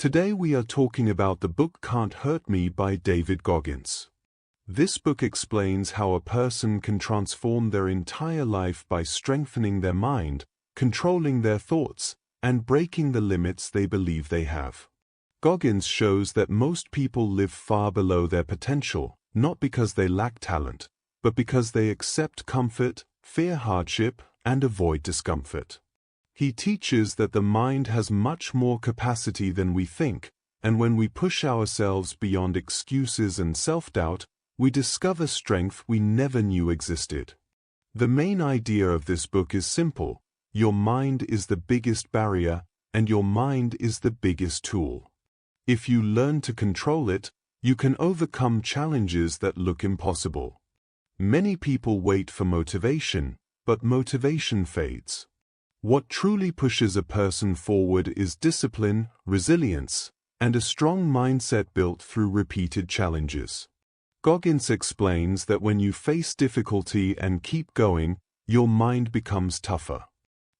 Today we are talking about the book Can't Hurt Me by David Goggins. This book explains how a person can transform their entire life by strengthening their mind, controlling their thoughts, and breaking the limits they believe they have. Goggins shows that most people live far below their potential, not because they lack talent, but because they accept comfort, fear hardship, and avoid discomfort. He teaches that the mind has much more capacity than we think, and when we push ourselves beyond excuses and self-doubt, we discover strength we never knew existed. The main idea of this book is simple: your mind is the biggest barrier, and your mind is the biggest tool. If you learn to control it, you can overcome challenges that look impossible. Many people wait for motivation, but motivation fades. What truly pushes a person forward is discipline, resilience, and a strong mindset built through repeated challenges. Goggins explains that when you face difficulty and keep going, your mind becomes tougher.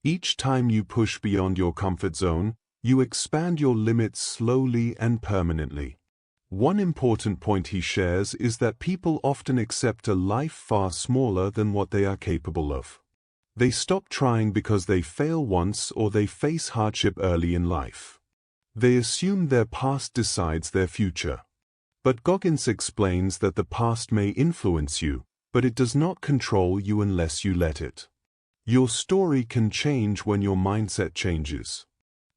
Each time you push beyond your comfort zone, you expand your limits slowly and permanently. One important point he shares is that people often accept a life far smaller than what they are capable of. They stop trying because they fail once or they face hardship early in life. They assume their past decides their future. But Goggins explains that the past may influence you, but it does not control you unless you let it. Your story can change when your mindset changes.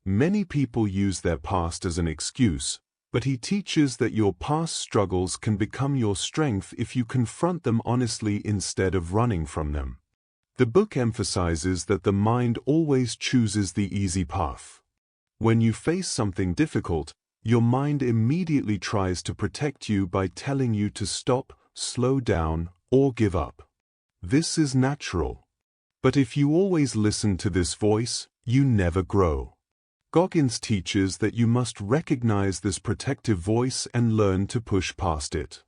Many people use their past as an excuse, but he teaches that your past struggles can become your strength if you confront them honestly instead of running from them. The book emphasizes that the mind always chooses the easy path. When you face something difficult, your mind immediately tries to protect you by telling you to stop, slow down, or give up. This is natural. But if you always listen to this voice, you never grow. Goggins teaches that you must recognize this protective voice and learn to push past it.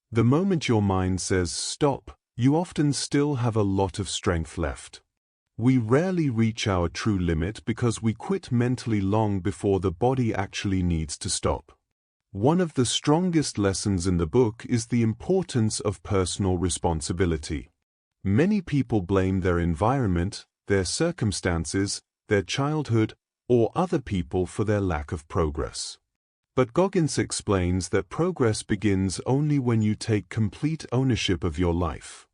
The moment your mind says stop, you often still have a lot of strength left. We rarely reach our true limit because we quit mentally long before the body actually needs to stop. One of the strongest lessons in the book is the importance of personal responsibility. Many people blame their environment, their circumstances, their childhood, or other people for their lack of progress. But Goggins explains that progress begins only when you take complete ownership of your life.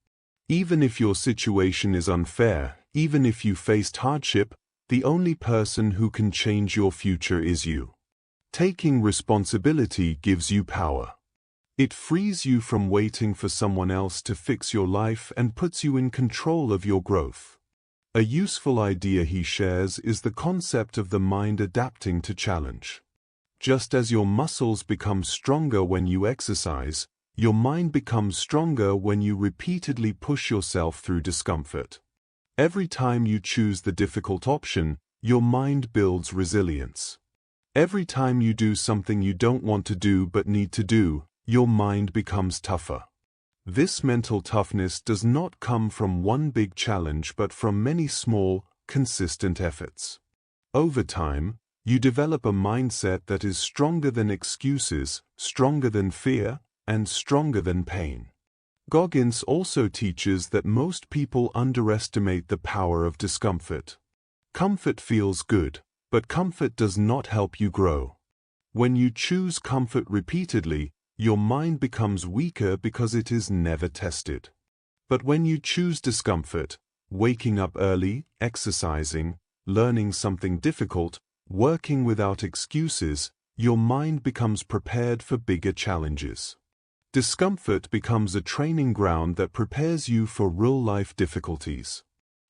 Even if your situation is unfair, even if you faced hardship, the only person who can change your future is you. Taking responsibility gives you power. It frees you from waiting for someone else to fix your life and puts you in control of your growth. A useful idea he shares is the concept of the mind adapting to challenge. Just as your muscles become stronger when you exercise, your mind becomes stronger when you repeatedly push yourself through discomfort. Every time you choose the difficult option, your mind builds resilience. Every time you do something you don't want to do but need to do, your mind becomes tougher. This mental toughness does not come from one big challenge but from many small, consistent efforts. Over time, you develop a mindset that is stronger than excuses, stronger than fear, and stronger than pain. Goggins also teaches that most people underestimate the power of discomfort. Comfort feels good, but comfort does not help you grow. When you choose comfort repeatedly, your mind becomes weaker because it is never tested. But when you choose discomfort, waking up early, exercising, learning something difficult, working without excuses, your mind becomes prepared for bigger challenges. Discomfort becomes a training ground that prepares you for real-life difficulties.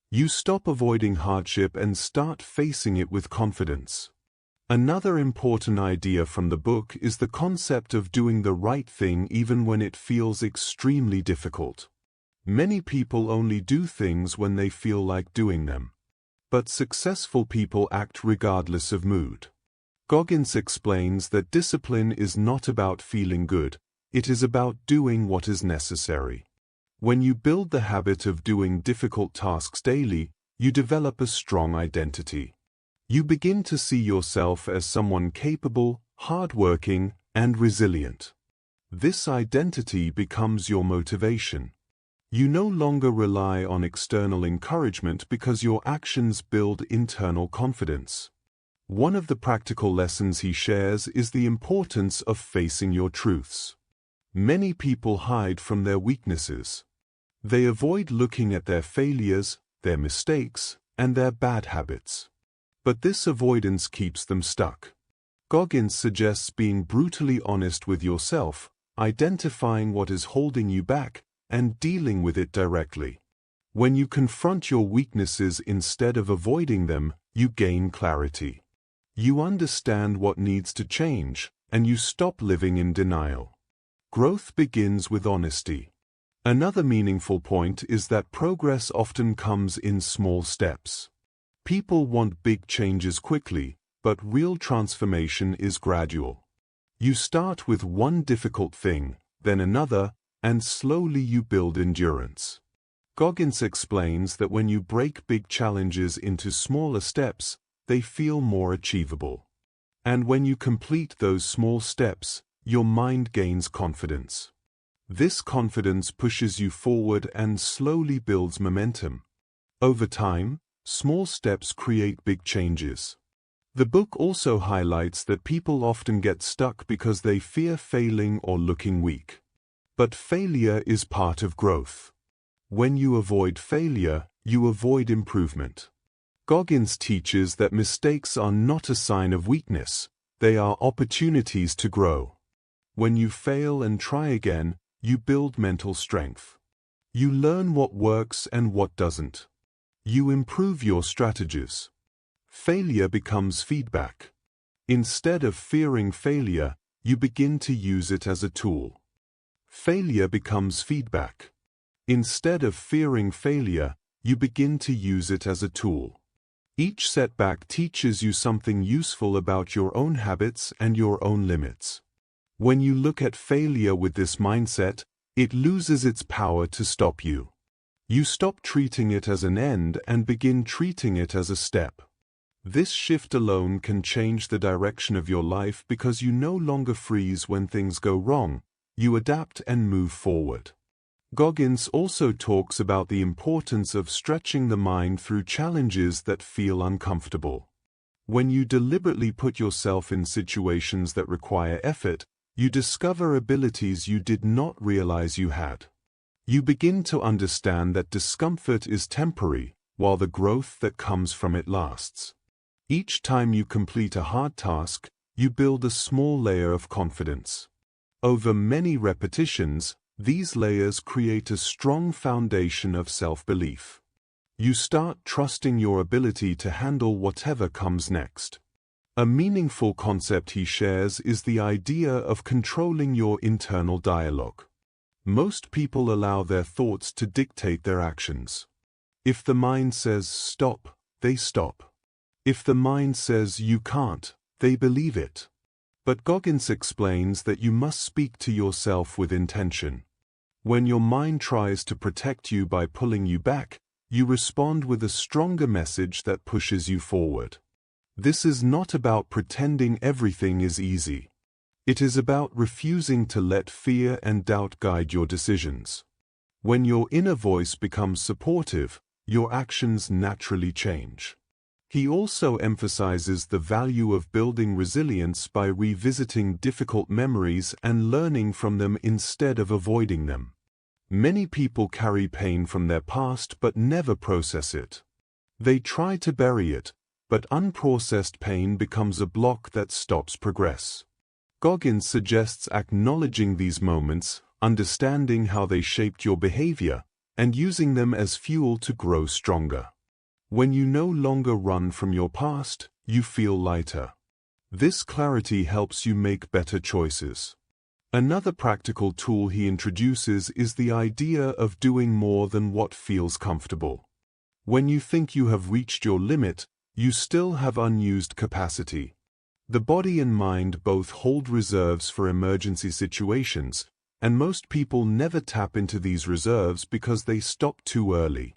You stop avoiding hardship and start facing it with confidence. Another important idea from the book is the concept of doing the right thing even when it feels extremely difficult. Many people only do things when they feel like doing them. But successful people act regardless of mood. Goggins explains that discipline is not about feeling good, it is about doing what is necessary. When you build the habit of doing difficult tasks daily, you develop a strong identity. You begin to see yourself as someone capable, hardworking, and resilient. This identity becomes your motivation. You no longer rely on external encouragement because your actions build internal confidence. One of the practical lessons he shares is the importance of facing your truths. Many people hide from their weaknesses. They avoid looking at their failures, their mistakes, and their bad habits. But this avoidance keeps them stuck. Goggins suggests being brutally honest with yourself, identifying what is holding you back, and dealing with it directly. When you confront your weaknesses instead of avoiding them, you gain clarity. You understand what needs to change, and you stop living in denial. Growth begins with honesty. Another meaningful point is that progress often comes in small steps. People want big changes quickly, but real transformation is gradual. You start with one difficult thing, then another, and slowly you build endurance. Goggins explains that when you break big challenges into smaller steps, they feel more achievable. And when you complete those small steps, your mind gains confidence. This confidence pushes you forward and slowly builds momentum. Over time, small steps create big changes. The book also highlights that people often get stuck because they fear failing or looking weak. But failure is part of growth. When you avoid failure, you avoid improvement. Goggins teaches that mistakes are not a sign of weakness, they are opportunities to grow. When you fail and try again, you build mental strength. You learn what works and what doesn't. You improve your strategies. Failure becomes feedback. Instead of fearing failure, you begin to use it as a tool. Failure becomes feedback. Instead of fearing failure, you begin to use it as a tool. Each setback teaches you something useful about your own habits and your own limits. When you look at failure with this mindset, it loses its power to stop you. You stop treating it as an end and begin treating it as a step. This shift alone can change the direction of your life because you no longer freeze when things go wrong, you adapt and move forward. Goggins also talks about the importance of stretching the mind through challenges that feel uncomfortable. When you deliberately put yourself in situations that require effort, you discover abilities you did not realize you had. You begin to understand that discomfort is temporary, while the growth that comes from it lasts. Each time you complete a hard task, you build a small layer of confidence. Over many repetitions, these layers create a strong foundation of self-belief. You start trusting your ability to handle whatever comes next. A meaningful concept he shares is the idea of controlling your internal dialogue. Most people allow their thoughts to dictate their actions. If the mind says stop, they stop. If the mind says you can't, they believe it. But Goggins explains that you must speak to yourself with intention. When your mind tries to protect you by pulling you back, you respond with a stronger message that pushes you forward. This is not about pretending everything is easy. It is about refusing to let fear and doubt guide your decisions. When your inner voice becomes supportive, your actions naturally change. He also emphasizes the value of building resilience by revisiting difficult memories and learning from them instead of avoiding them. Many people carry pain from their past but never process it. They try to bury it, but unprocessed pain becomes a block that stops progress. Goggins suggests acknowledging these moments, understanding how they shaped your behavior, and using them as fuel to grow stronger. When you no longer run from your past, you feel lighter. This clarity helps you make better choices. Another practical tool he introduces is the idea of doing more than what feels comfortable. When you think you have reached your limit, you still have unused capacity. The body and mind both hold reserves for emergency situations, and most people never tap into these reserves because they stop too early.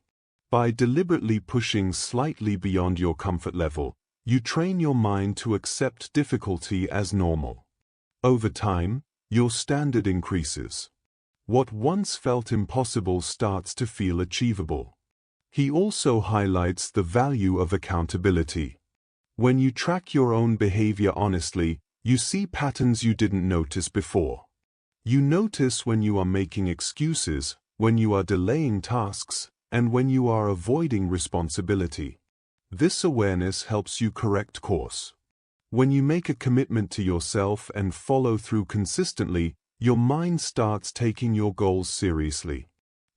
By deliberately pushing slightly beyond your comfort level, You train your mind to accept difficulty as normal. Over time, your standard increases. What once felt impossible starts to feel achievable. He also highlights the value of accountability. When you track your own behavior honestly, you see patterns you didn't notice before. You notice when you are making excuses, when you are delaying tasks, and when you are avoiding responsibility. This awareness helps you correct course. When you make a commitment to yourself and follow through consistently, your mind starts taking your goals seriously.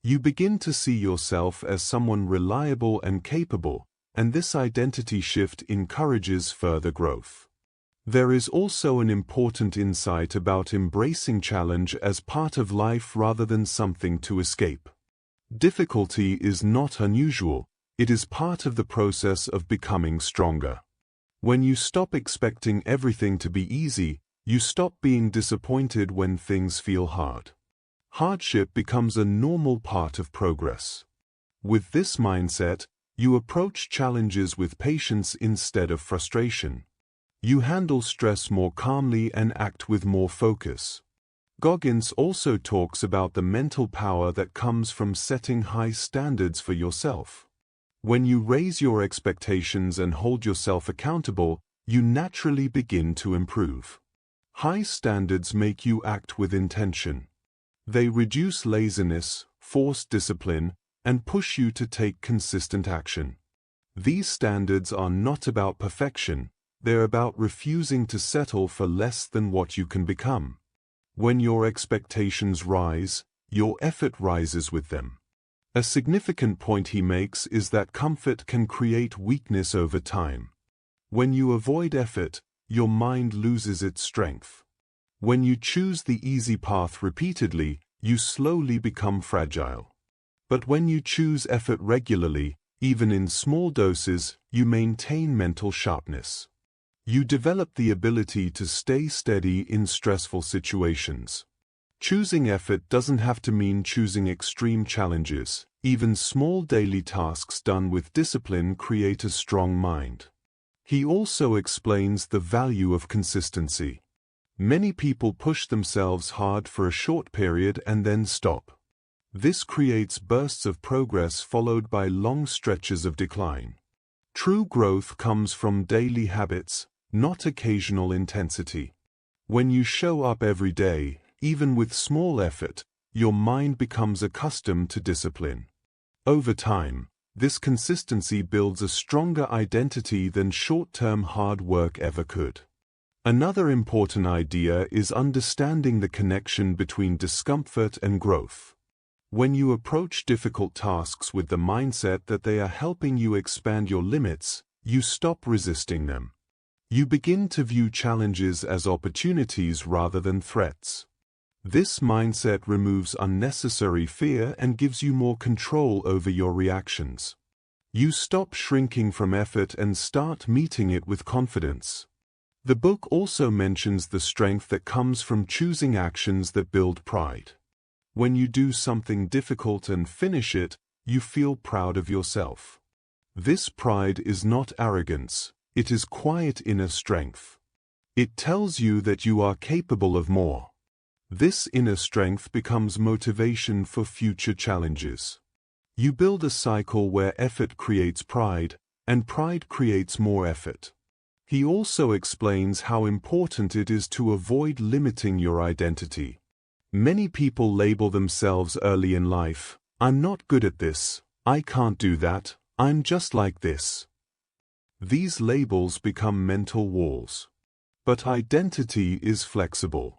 You begin to see yourself as someone reliable and capable, and this identity shift encourages further growth. There is also an important insight about embracing challenge as part of life rather than something to escape. Difficulty is not unusual, it is part of the process of becoming stronger. When you stop expecting everything to be easy, you stop being disappointed when things feel hard. Hardship becomes a normal part of progress. With this mindset, you approach challenges with patience instead of frustration. You handle stress more calmly and act with more focus. Goggins also talks about the mental power that comes from setting high standards for yourself. When you raise your expectations and hold yourself accountable, you naturally begin to improve. High standards make you act with intention. They reduce laziness, force discipline, and push you to take consistent action. These standards are not about perfection, they're about refusing to settle for less than what you can become. When your expectations rise, your effort rises with them. A significant point he makes is that comfort can create weakness over time. When you avoid effort, your mind loses its strength. When you choose the easy path repeatedly, you slowly become fragile. But when you choose effort regularly, even in small doses, you maintain mental sharpness. You develop the ability to stay steady in stressful situations. Choosing effort doesn't have to mean choosing extreme challenges. Even small daily tasks done with discipline create a strong mind. He also explains the value of consistency. Many people push themselves hard for a short period and then stop. This creates bursts of progress followed by long stretches of decline. True growth comes from daily habits, not occasional intensity. When you show up every day, even with small effort, your mind becomes accustomed to discipline. Over time, this consistency builds a stronger identity than short-term hard work ever could. Another important idea is understanding the connection between discomfort and growth. When you approach difficult tasks with the mindset that they are helping you expand your limits, you stop resisting them. You begin to view challenges as opportunities rather than threats. This mindset removes unnecessary fear and gives you more control over your reactions. You stop shrinking from effort and start meeting it with confidence. The book also mentions the strength that comes from choosing actions that build pride. When you do something difficult and finish it, you feel proud of yourself. This pride is not arrogance, it is quiet inner strength. It tells you that you are capable of more. This inner strength becomes motivation for future challenges. You build a cycle where effort creates pride, and pride creates more effort. He also explains how important it is to avoid limiting your identity. Many people label themselves early in life, "I'm not good at this, I can't do that, I'm just like this." These labels become mental walls. But identity is flexible.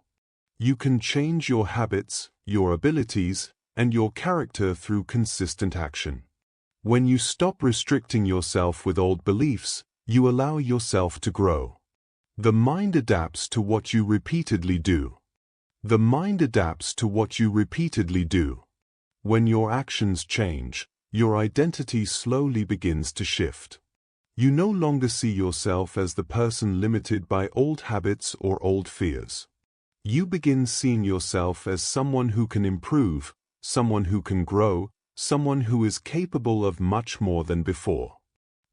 You can change your habits, your abilities, and your character through consistent action. When you stop restricting yourself with old beliefs, you allow yourself to grow. The mind adapts to what you repeatedly do. The mind adapts to what you repeatedly do. When your actions change, your identity slowly begins to shift. You no longer see yourself as the person limited by old habits or old fears. You begin seeing yourself as someone who can improve, someone who can grow, someone who is capable of much more than before.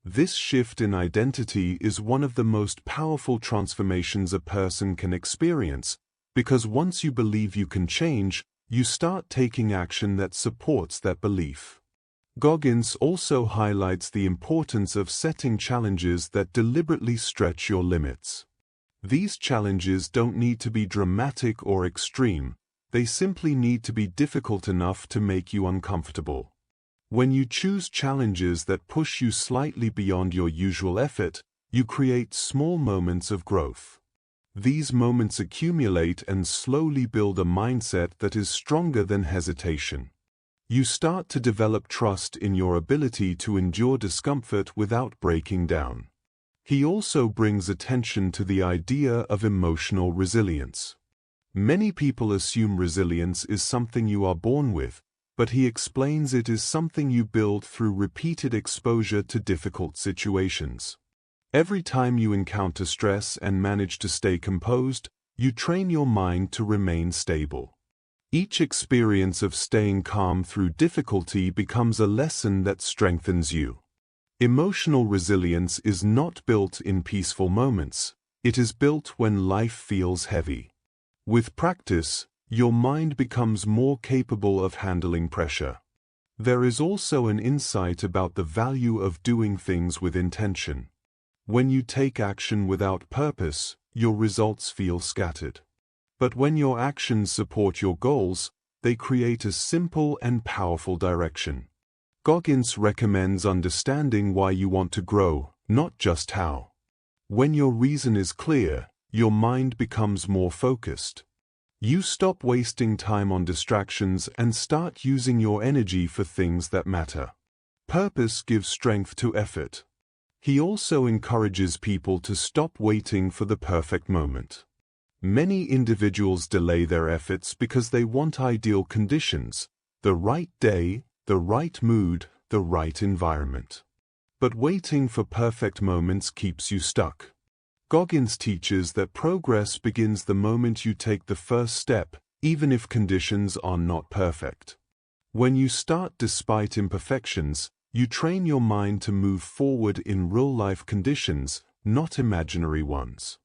This shift in identity is one of the most powerful transformations a person can experience, because once you believe you can change, you start taking action that supports that belief. Goggins also highlights the importance of setting challenges that deliberately stretch your limits. These challenges don't need to be dramatic or extreme, they simply need to be difficult enough to make you uncomfortable. When you choose challenges that push you slightly beyond your usual effort, you create small moments of growth. These moments accumulate and slowly build a mindset that is stronger than hesitation. You start to develop trust in your ability to endure discomfort without breaking down. He also brings attention to the idea of emotional resilience. Many people assume resilience is something you are born with, but he explains it is something you build through repeated exposure to difficult situations. Every time you encounter stress and manage to stay composed, you train your mind to remain stable. Each experience of staying calm through difficulty becomes a lesson that strengthens you. Emotional resilience is not built in peaceful moments, it is built when life feels heavy. With practice, your mind becomes more capable of handling pressure. There is also an insight about the value of doing things with intention. When you take action without purpose, your results feel scattered. But when your actions support your goals, they create a simple and powerful direction. Goggins recommends understanding why you want to grow, not just how. When your reason is clear, your mind becomes more focused. You stop wasting time on distractions and start using your energy for things that matter. Purpose gives strength to effort. He also encourages people to stop waiting for the perfect moment. Many individuals delay their efforts because they want ideal conditions, the right day, the right mood, the right environment. But waiting for perfect moments keeps you stuck. Goggins teaches that progress begins the moment you take the first step, even if conditions are not perfect. When you start despite imperfections, you train your mind to move forward in real-life conditions, not imaginary ones.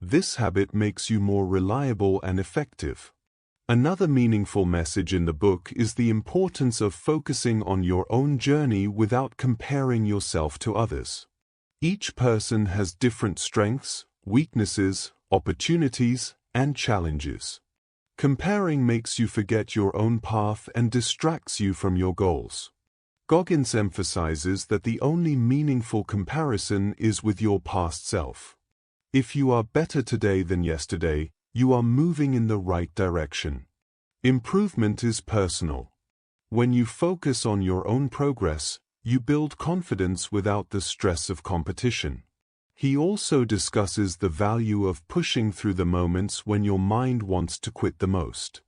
This habit makes you more reliable and effective. Another meaningful message in the book is the importance of focusing on your own journey without comparing yourself to others. Each person has different strengths, weaknesses, opportunities, and challenges. Comparing makes you forget your own path and distracts you from your goals. Goggins emphasizes that the only meaningful comparison is with your past self. If you are better today than yesterday, you are moving in the right direction. Improvement is personal. When you focus on your own progress, you build confidence without the stress of competition. He also discusses the value of pushing through the moments when your mind wants to quit the most.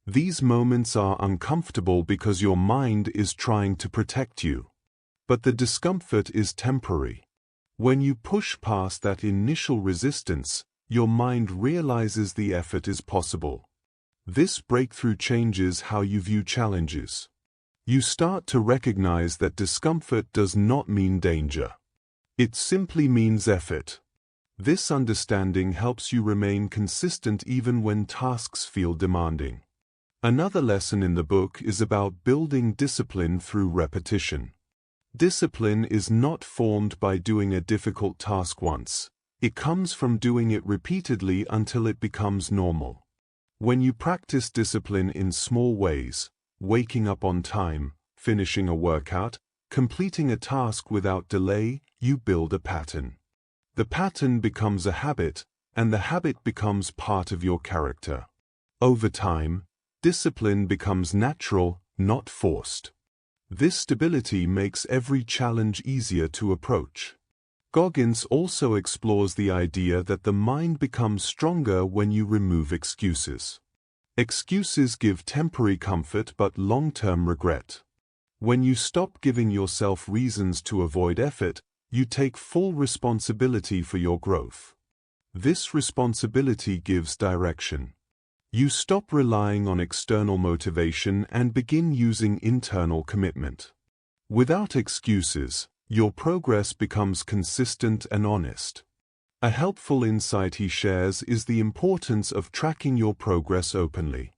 These moments are uncomfortable because your mind is trying to protect you. But the discomfort is temporary. When you push past that initial resistance, your mind realizes the effort is possible. This breakthrough changes how you view challenges. You start to recognize that discomfort does not mean danger. It simply means effort. This understanding helps you remain consistent even when tasks feel demanding. Another lesson in the book is about building discipline through repetition. Discipline is not formed by doing a difficult task once. It comes from doing it repeatedly until it becomes normal. When you practice discipline in small ways, waking up on time, finishing a workout, completing a task without delay, you build a pattern. The pattern becomes a habit, and the habit becomes part of your character. Over time, discipline becomes natural, not forced. This stability makes every challenge easier to approach. Goggins also explores the idea that the mind becomes stronger when you remove excuses. Excuses give temporary comfort but long-term regret. When you stop giving yourself reasons to avoid effort, you take full responsibility for your growth. This responsibility gives direction. You stop relying on external motivation and begin using internal commitment. Without excuses, your progress becomes consistent and honest. A helpful insight he shares is the importance of tracking your progress openly.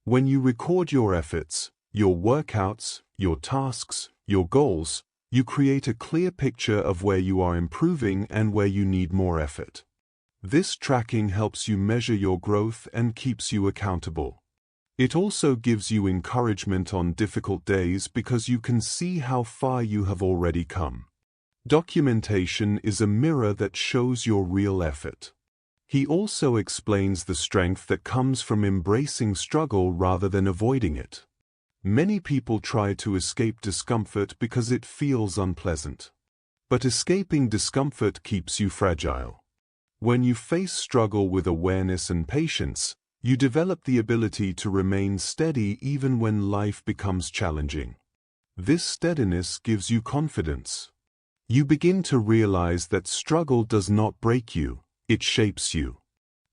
When you record your efforts, your workouts, your tasks, your goals, you create a clear picture of where you are improving and where you need more effort. This tracking helps you measure your growth and keeps you accountable. It also gives you encouragement on difficult days because you can see how far you have already come. Documentation is a mirror that shows your real effort. He also explains the strength that comes from embracing struggle rather than avoiding it. Many people try to escape discomfort because it feels unpleasant. But escaping discomfort keeps you fragile. When you face struggle with awareness and patience, you develop the ability to remain steady even when life becomes challenging. This steadiness gives you confidence. You begin to realize that struggle does not break you, it shapes you.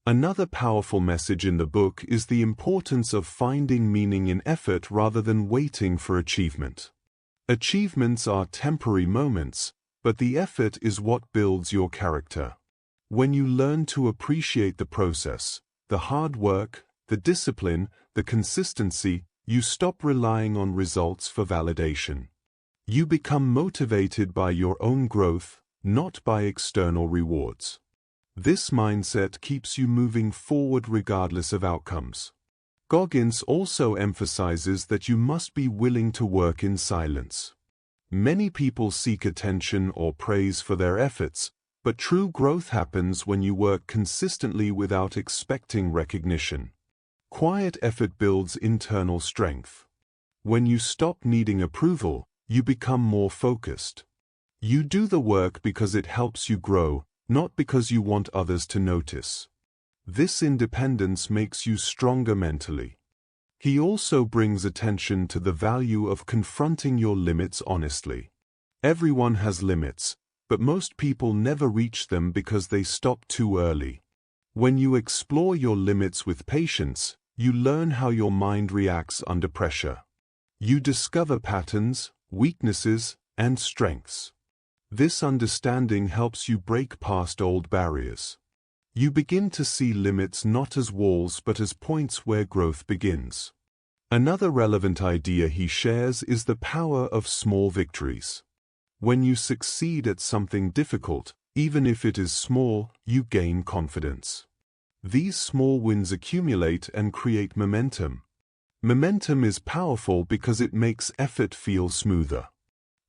Another powerful message in the book is the importance of finding meaning in effort rather than waiting for achievement. Achievements are temporary moments, but the effort is what builds your character. When you learn to appreciate the process, the hard work, the discipline, the consistency, you stop relying on results for validation. You become motivated by your own growth, not by external rewards. This mindset keeps you moving forward regardless of outcomes. Goggins also emphasizes that you must be willing to work in silence. Many people seek attention or praise for their efforts, but true growth happens when you work consistently without expecting recognition. Quiet effort builds internal strength. When you stop needing approval, you become more focused. You do the work because it helps you grow, not because you want others to notice. This independence makes you stronger mentally. He also brings attention to the value of confronting your limits honestly. Everyone has limits, but most people never reach them because they stop too early. When you explore your limits with patience, you learn how your mind reacts under pressure. You discover patterns, weaknesses, and strengths. This understanding helps you break past old barriers. You begin to see limits not as walls but as points where growth begins. Another relevant idea he shares is the power of small victories. When you succeed at something difficult, even if it is small, you gain confidence. These small wins accumulate and create momentum. Momentum is powerful because it makes effort feel smoother.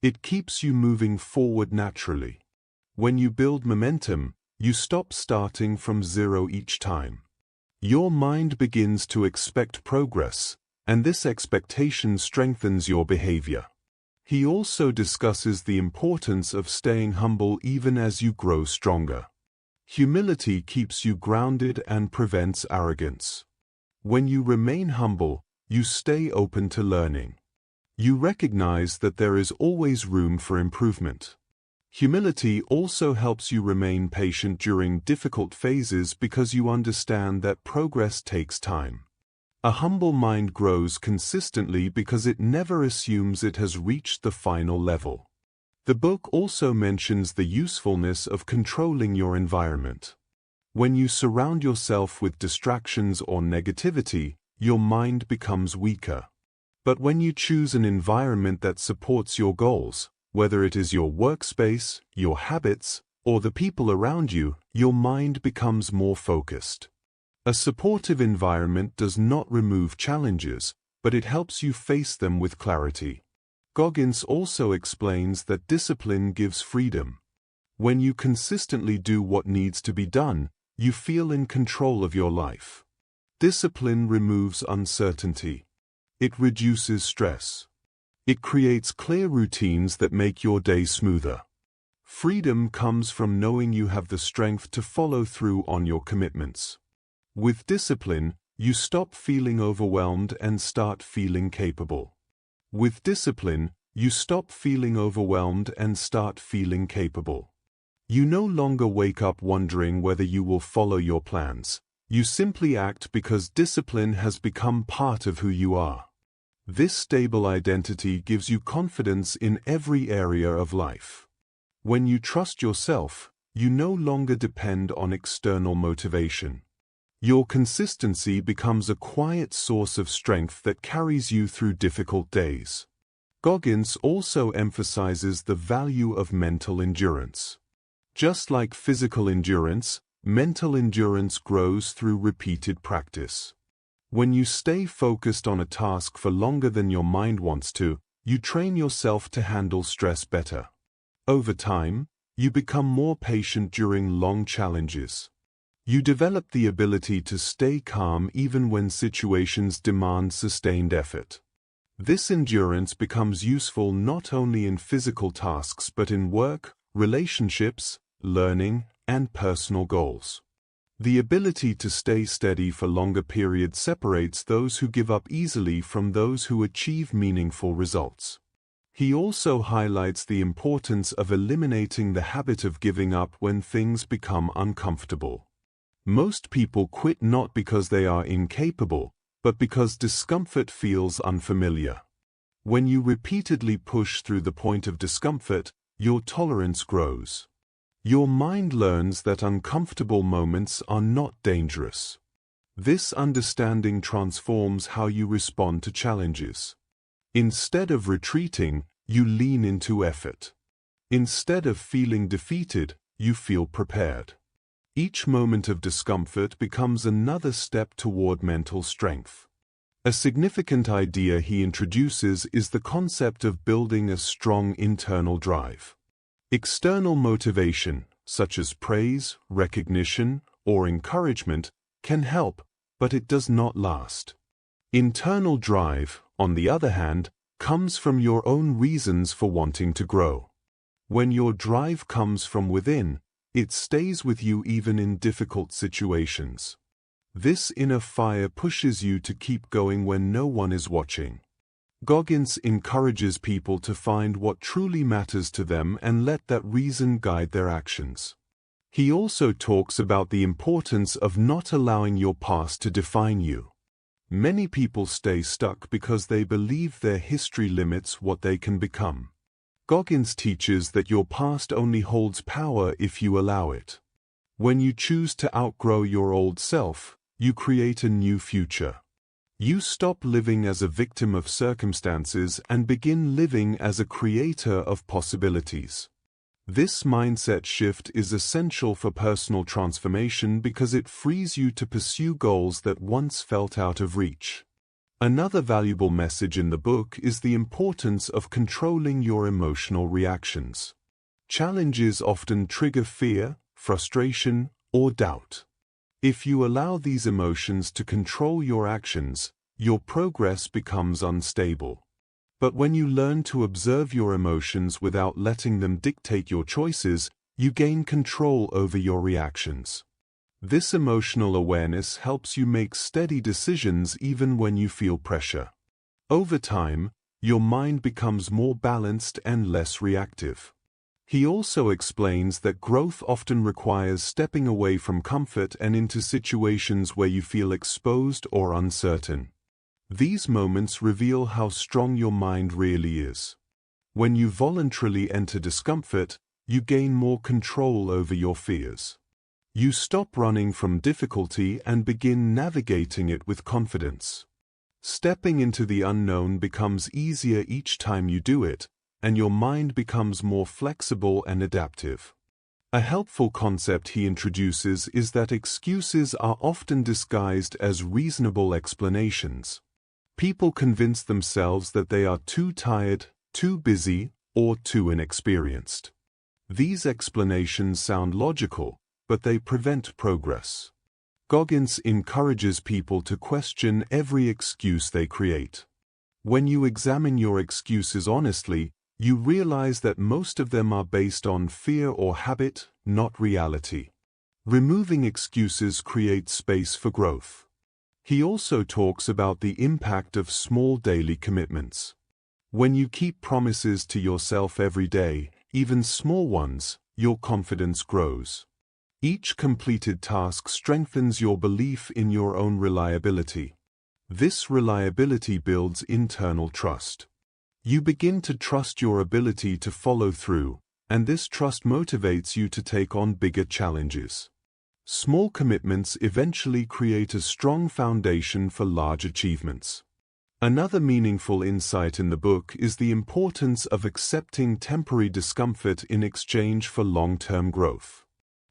It keeps you moving forward naturally. When you build momentum, you stop starting from zero each time. Your mind begins to expect progress, and this expectation strengthens your behavior. He also discusses the importance of staying humble even as you grow stronger. Humility keeps you grounded and prevents arrogance. When you remain humble, you stay open to learning. You recognize that there is always room for improvement. Humility also helps you remain patient during difficult phases because you understand that progress takes time. A humble mind grows consistently because it never assumes it has reached the final level. The book also mentions the usefulness of controlling your environment. When you surround yourself with distractions or negativity, your mind becomes weaker. But when you choose an environment that supports your goals, whether it is your workspace, your habits, or the people around you, your mind becomes more focused. A supportive environment does not remove challenges, but it helps you face them with clarity. Goggins also explains that discipline gives freedom. When you consistently do what needs to be done, you feel in control of your life. Discipline removes uncertainty. It reduces stress. It creates clear routines that make your day smoother. Freedom comes from knowing you have the strength to follow through on your commitments. With discipline, you stop feeling overwhelmed and start feeling capable. With discipline, you stop feeling overwhelmed and start feeling capable. You no longer wake up wondering whether you will follow your plans. You simply act because discipline has become part of who you are. This stable identity gives you confidence in every area of life. When you trust yourself, you no longer depend on external motivation. Your consistency becomes a quiet source of strength that carries you through difficult days. Goggins also emphasizes the value of mental endurance. Just like physical endurance, mental endurance grows through repeated practice. When you stay focused on a task for longer than your mind wants to, you train yourself to handle stress better. Over time, you become more patient during long challenges. You develop the ability to stay calm even when situations demand sustained effort. This endurance becomes useful not only in physical tasks but in work, relationships, learning, and personal goals. The ability to stay steady for longer periods separates those who give up easily from those who achieve meaningful results. He also highlights the importance of eliminating the habit of giving up when things become uncomfortable. Most people quit not because they are incapable, but because discomfort feels unfamiliar. When you repeatedly push through the point of discomfort, your tolerance grows. Your mind learns that uncomfortable moments are not dangerous. This understanding transforms how you respond to challenges. Instead of retreating, you lean into effort. Instead of feeling defeated, you feel prepared. Each moment of discomfort becomes another step toward mental strength. A significant idea he introduces is the concept of building a strong internal drive. External motivation, such as praise, recognition, or encouragement, can help, but it does not last. Internal drive, on the other hand, comes from your own reasons for wanting to grow. When your drive comes from within, it stays with you even in difficult situations. This inner fire pushes you to keep going when no one is watching. Goggins encourages people to find what truly matters to them and let that reason guide their actions. He also talks about the importance of not allowing your past to define you. Many people stay stuck because they believe their history limits what they can become. Goggins teaches that your past only holds power if you allow it. When you choose to outgrow your old self, you create a new future. You stop living as a victim of circumstances and begin living as a creator of possibilities. This mindset shift is essential for personal transformation because it frees you to pursue goals that once felt out of reach. Another valuable message in the book is the importance of controlling your emotional reactions. Challenges often trigger fear, frustration, or doubt. If you allow these emotions to control your actions, your progress becomes unstable. But when you learn to observe your emotions without letting them dictate your choices, you gain control over your reactions. This emotional awareness helps you make steady decisions even when you feel pressure. Over time, your mind becomes more balanced and less reactive. He also explains that growth often requires stepping away from comfort and into situations where you feel exposed or uncertain. These moments reveal how strong your mind really is. When you voluntarily enter discomfort, you gain more control over your fears. You stop running from difficulty and begin navigating it with confidence. Stepping into the unknown becomes easier each time you do it, and your mind becomes more flexible and adaptive. A helpful concept he introduces is that excuses are often disguised as reasonable explanations. People convince themselves that they are too tired, too busy, or too inexperienced. These explanations sound logical, but they prevent progress. Goggins encourages people to question every excuse they create. When you examine your excuses honestly, you realize that most of them are based on fear or habit, not reality. Removing excuses creates space for growth. He also talks about the impact of small daily commitments. When you keep promises to yourself every day, even small ones, your confidence grows. Each completed task strengthens your belief in your own reliability. This reliability builds internal trust. You begin to trust your ability to follow through, and this trust motivates you to take on bigger challenges. Small commitments eventually create a strong foundation for large achievements. Another meaningful insight in the book is the importance of accepting temporary discomfort in exchange for long-term growth.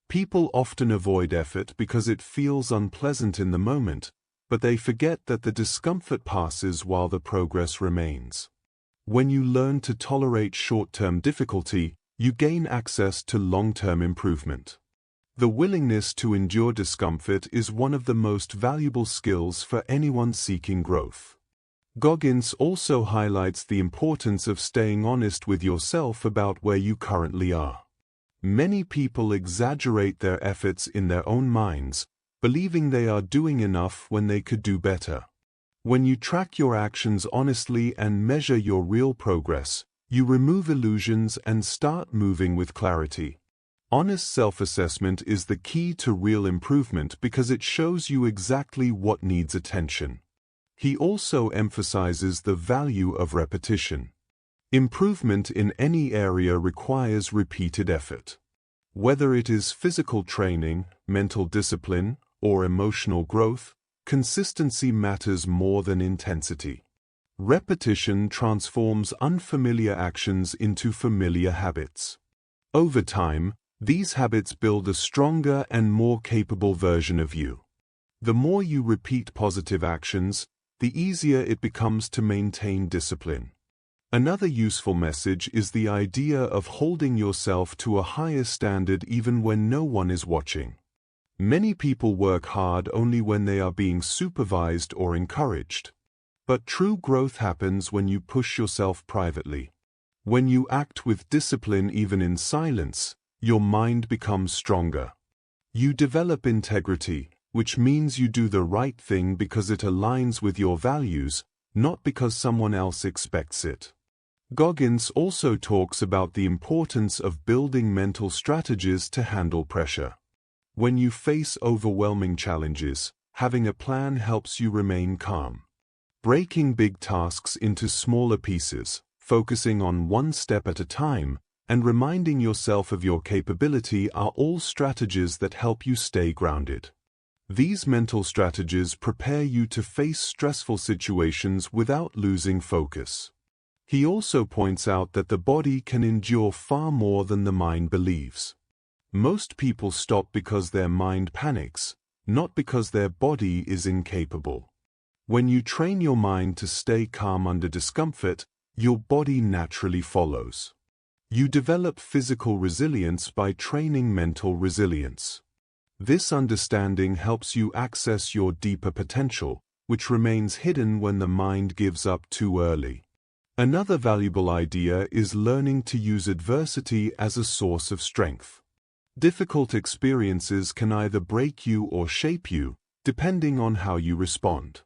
People often avoid effort because it feels unpleasant in the moment, but they forget that the discomfort passes while the progress remains. When you learn to tolerate short-term difficulty, you gain access to long-term improvement. The willingness to endure discomfort is one of the most valuable skills for anyone seeking growth. Goggins also highlights the importance of staying honest with yourself about where you currently are. Many people exaggerate their efforts in their own minds, believing they are doing enough when they could do better. When you track your actions honestly and measure your real progress, you remove illusions and start moving with clarity. Honest self-assessment is the key to real improvement because it shows you exactly what needs attention. He also emphasizes the value of repetition. Improvement in any area requires repeated effort. Whether it is physical training, mental discipline, or emotional growth, consistency matters more than intensity. Repetition transforms unfamiliar actions into familiar habits. Over time, these habits build a stronger and more capable version of you. The more you repeat positive actions, the easier it becomes to maintain discipline. Another useful message is the idea of holding yourself to a higher standard even when no one is watching. Many people work hard only when they are being supervised or encouraged. But true growth happens when you push yourself privately. When you act with discipline even in silence, your mind becomes stronger. You develop integrity, which means you do the right thing because it aligns with your values, not because someone else expects it. Goggins also talks about the importance of building mental strategies to handle pressure. When you face overwhelming challenges, having a plan helps you remain calm. Breaking big tasks into smaller pieces, focusing on one step at a time, and reminding yourself of your capability are all strategies that help you stay grounded. These mental strategies prepare you to face stressful situations without losing focus. He also points out that the body can endure far more than the mind believes. Most people stop because their mind panics, not because their body is incapable. When you train your mind to stay calm under discomfort, your body naturally follows. You develop physical resilience by training mental resilience. This understanding helps you access your deeper potential, which remains hidden when the mind gives up too early. Another valuable idea is learning to use adversity as a source of strength. Difficult experiences can either break you or shape you, depending on how you respond.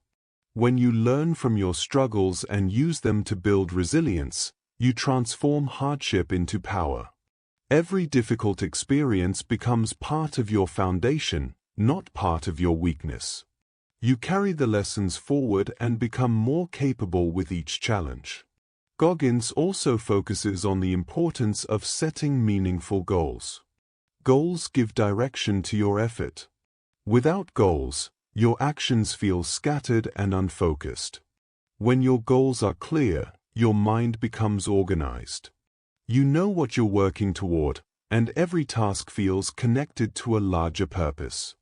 When you learn from your struggles and use them to build resilience, you transform hardship into power. Every difficult experience becomes part of your foundation, not part of your weakness. You carry the lessons forward and become more capable with each challenge. Goggins also focuses on the importance of setting meaningful goals. Goals give direction to your effort. Without goals, your actions feel scattered and unfocused. When your goals are clear, your mind becomes organized. You know what you're working toward, and every task feels connected to a larger purpose.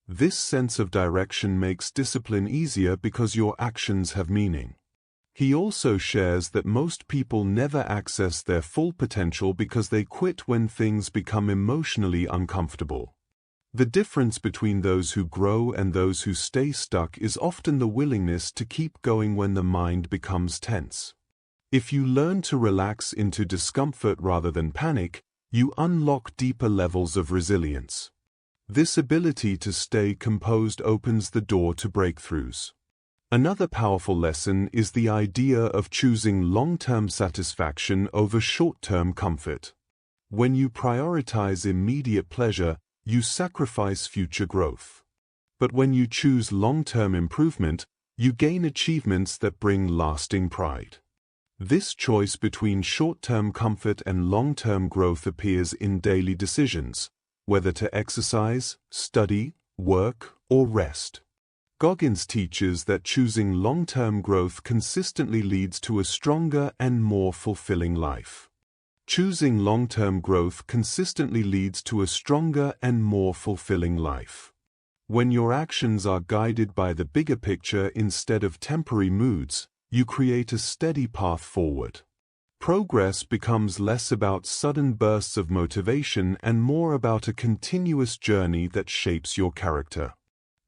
This sense of direction makes discipline easier because your actions have meaning. He also shares that most people never access their full potential because they quit when things become emotionally uncomfortable. The difference between those who grow and those who stay stuck is often the willingness to keep going when the mind becomes tense. If you learn to relax into discomfort rather than panic, you unlock deeper levels of resilience. This ability to stay composed opens the door to breakthroughs. Another powerful lesson is the idea of choosing long-term satisfaction over short-term comfort. When you prioritize immediate pleasure, you sacrifice future growth. But when you choose long-term improvement, you gain achievements that bring lasting pride. This choice between short-term comfort and long-term growth appears in daily decisions, whether to exercise, study, work, or rest. Goggins teaches that choosing long-term growth consistently leads to a stronger and more fulfilling life. Choosing long-term growth consistently leads to a stronger and more fulfilling life. When your actions are guided by the bigger picture instead of temporary moods, you create a steady path forward. Progress becomes less about sudden bursts of motivation and more about a continuous journey that shapes your character.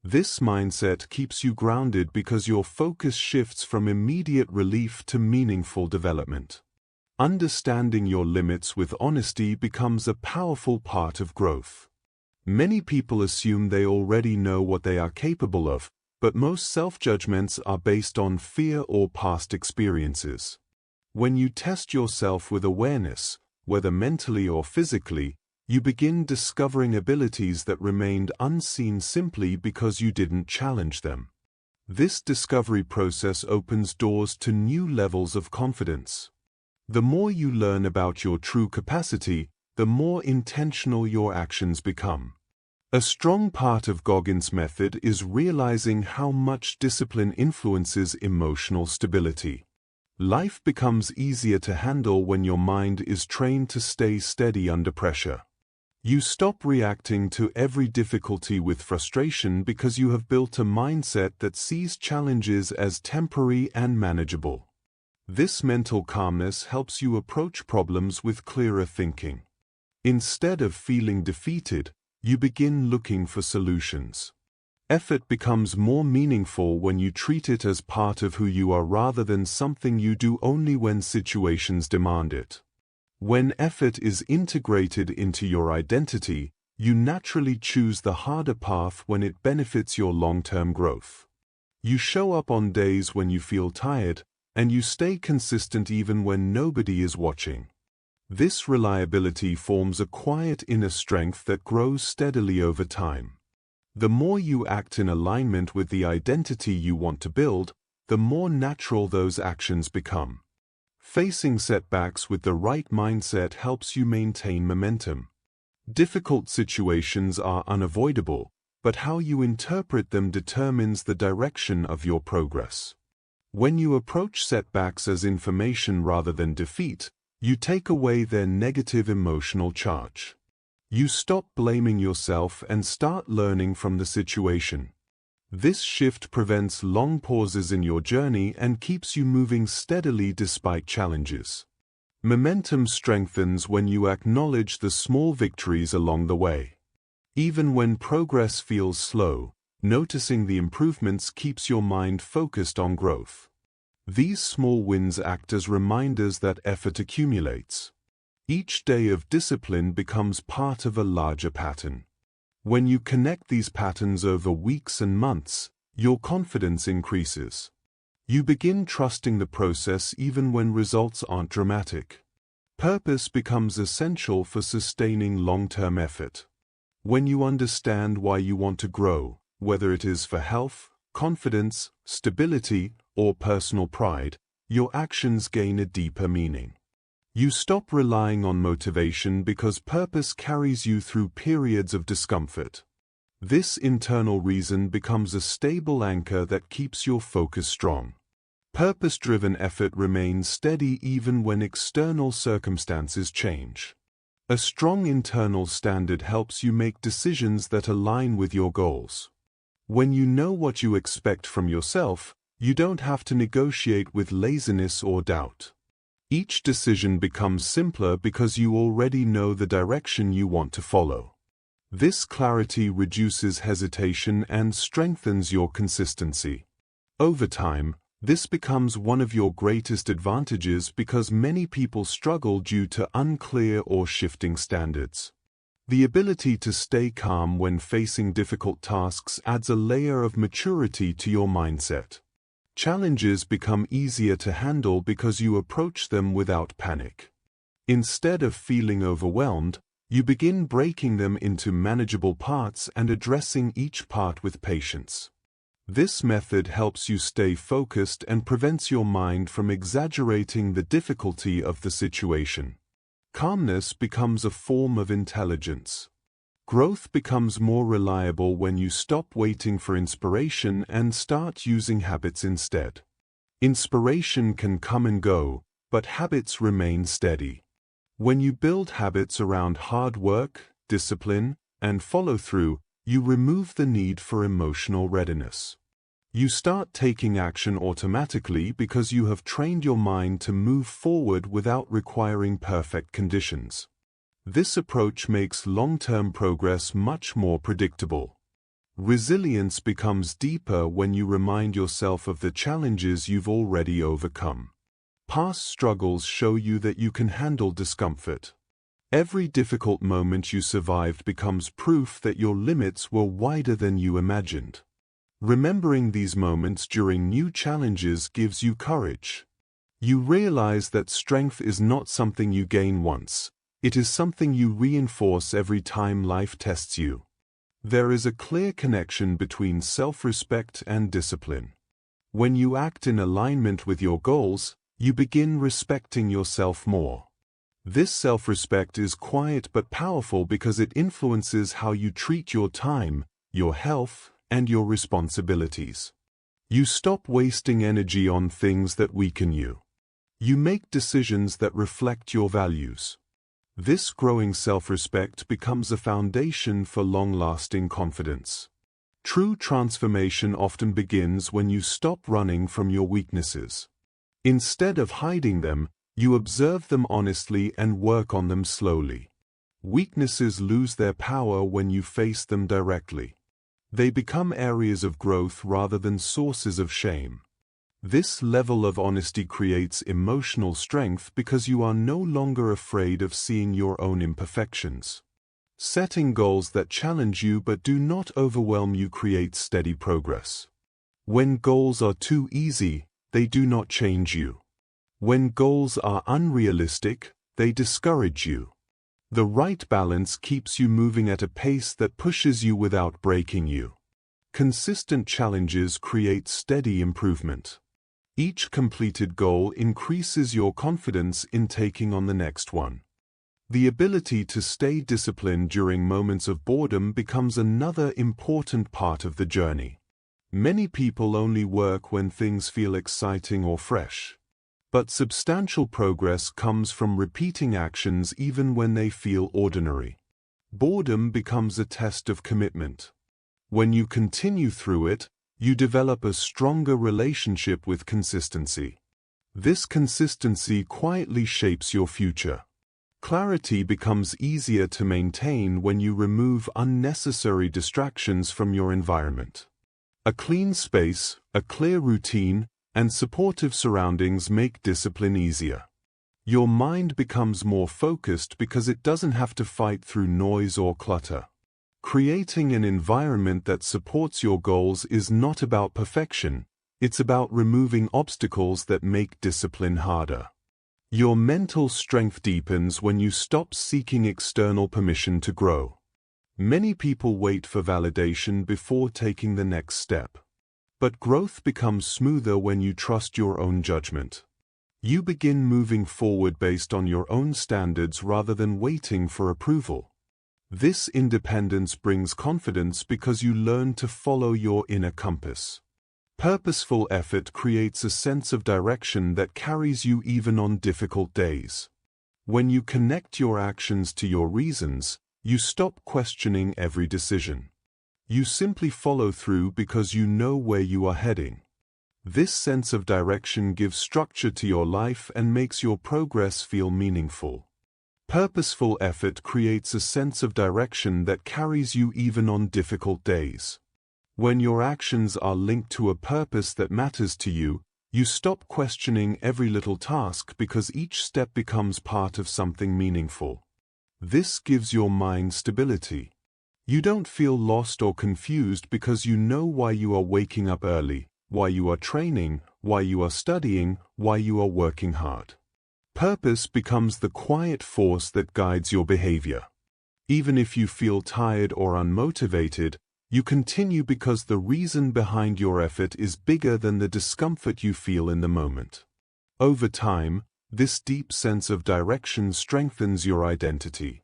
This mindset keeps you grounded because your focus shifts from immediate relief to meaningful development. Understanding your limits with honesty becomes a powerful part of growth. Many people assume they already know what they are capable of, but most self-judgments are based on fear or past experiences. When you test yourself with awareness, whether mentally or physically, you begin discovering abilities that remained unseen simply because you didn't challenge them. This discovery process opens doors to new levels of confidence. The more you learn about your true capacity, the more intentional your actions become. A strong part of Goggins' method is realizing how much discipline influences emotional stability. Life becomes easier to handle when your mind is trained to stay steady under pressure. You stop reacting to every difficulty with frustration because you have built a mindset that sees challenges as temporary and manageable. This mental calmness helps you approach problems with clearer thinking. Instead of feeling defeated, you begin looking for solutions. Effort becomes more meaningful when you treat it as part of who you are rather than something you do only when situations demand it. When effort is integrated into your identity, you naturally choose the harder path when it benefits your long-term growth. You show up on days when you feel tired, and you stay consistent even when nobody is watching. This reliability forms a quiet inner strength that grows steadily over time. The more you act in alignment with the identity you want to build, the more natural those actions become. Facing setbacks with the right mindset helps you maintain momentum. Difficult situations are unavoidable, but how you interpret them determines the direction of your progress. When you approach setbacks as information rather than defeat, you take away their negative emotional charge. You stop blaming yourself and start learning from the situation. This shift prevents long pauses in your journey and keeps you moving steadily despite challenges. Momentum strengthens when you acknowledge the small victories along the way. Even when progress feels slow, noticing the improvements keeps your mind focused on growth. These small wins act as reminders that effort accumulates. Each day of discipline becomes part of a larger pattern. When you connect these patterns over weeks and months, your confidence increases. You begin trusting the process even when results aren't dramatic. Purpose becomes essential for sustaining long-term effort. When you understand why you want to grow, whether it is for health, confidence, stability, or personal pride, your actions gain a deeper meaning. You stop relying on motivation because purpose carries you through periods of discomfort. This internal reason becomes a stable anchor that keeps your focus strong. Purpose-driven effort remains steady even when external circumstances change. A strong internal standard helps you make decisions that align with your goals. When you know what you expect from yourself, you don't have to negotiate with laziness or doubt. Each decision becomes simpler because you already know the direction you want to follow. This clarity reduces hesitation and strengthens your consistency. Over time, this becomes one of your greatest advantages because many people struggle due to unclear or shifting standards. The ability to stay calm when facing difficult tasks adds a layer of maturity to your mindset. Challenges become easier to handle because you approach them without panic. Instead of feeling overwhelmed, you begin breaking them into manageable parts and addressing each part with patience. This method helps you stay focused and prevents your mind from exaggerating the difficulty of the situation. Calmness becomes a form of intelligence. Growth becomes more reliable when you stop waiting for inspiration and start using habits instead. Inspiration can come and go, but habits remain steady. When you build habits around hard work, discipline, and follow-through, you remove the need for emotional readiness. You start taking action automatically because you have trained your mind to move forward without requiring perfect conditions. This approach makes long-term progress much more predictable. Resilience becomes deeper when you remind yourself of the challenges you've already overcome. Past struggles show you that you can handle discomfort. Every difficult moment you survived becomes proof that your limits were wider than you imagined. Remembering these moments during new challenges gives you courage. You realize that strength is not something you gain once. It is something you reinforce every time life tests you. There is a clear connection between self-respect and discipline. When you act in alignment with your goals, you begin respecting yourself more. This self-respect is quiet but powerful because it influences how you treat your time, your health, and your responsibilities. You stop wasting energy on things that weaken you. You make decisions that reflect your values. This growing self-respect becomes a foundation for long-lasting confidence. True transformation often begins when you stop running from your weaknesses. Instead of hiding them, you observe them honestly and work on them slowly. Weaknesses lose their power when you face them directly. They become areas of growth rather than sources of shame. This level of honesty creates emotional strength because you are no longer afraid of seeing your own imperfections. Setting goals that challenge you but do not overwhelm you creates steady progress. When goals are too easy, they do not change you. When goals are unrealistic, they discourage you. The right balance keeps you moving at a pace that pushes you without breaking you. Consistent challenges create steady improvement. Each completed goal increases your confidence in taking on the next one. The ability to stay disciplined during moments of boredom becomes another important part of the journey. Many people only work when things feel exciting or fresh. But substantial progress comes from repeating actions even when they feel ordinary. Boredom becomes a test of commitment. When you continue through it, you develop a stronger relationship with consistency. This consistency quietly shapes your future. Clarity becomes easier to maintain when you remove unnecessary distractions from your environment. A clean space, a clear routine, and supportive surroundings make discipline easier. Your mind becomes more focused because it doesn't have to fight through noise or clutter. Creating an environment that supports your goals is not about perfection, it's about removing obstacles that make discipline harder. Your mental strength deepens when you stop seeking external permission to grow. Many people wait for validation before taking the next step. But growth becomes smoother when you trust your own judgment. You begin moving forward based on your own standards rather than waiting for approval. This independence brings confidence because you learn to follow your inner compass. Purposeful effort creates a sense of direction that carries you even on difficult days. When you connect your actions to your reasons, you stop questioning every decision. You simply follow through because you know where you are heading. This sense of direction gives structure to your life and makes your progress feel meaningful. Purposeful effort creates a sense of direction that carries you even on difficult days. When your actions are linked to a purpose that matters to you, you stop questioning every little task because each step becomes part of something meaningful. This gives your mind stability. You don't feel lost or confused because you know why you are waking up early, why you are training, why you are studying, why you are working hard. Purpose becomes the quiet force that guides your behavior. Even if you feel tired or unmotivated, You continue because the reason behind your effort is bigger than the discomfort you feel in the moment. Over time, this deep sense of direction strengthens your identity.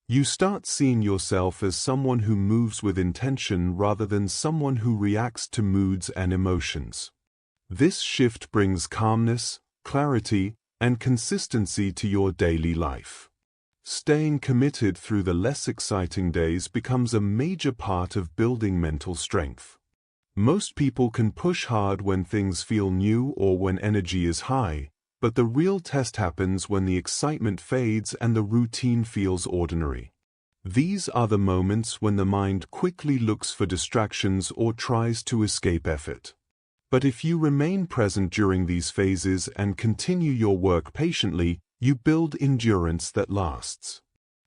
You start seeing yourself as someone who moves with intention rather than someone who reacts to moods and emotions. This shift brings calmness, clarity, and consistency to your daily life. Staying committed through the less exciting days becomes a major part of building mental strength. Most people can push hard when things feel new or when energy is high, but the real test happens when the excitement fades and the routine feels ordinary. These are the moments when the mind quickly looks for distractions or tries to escape effort. But if you remain present during these phases and continue your work patiently, you build endurance that lasts.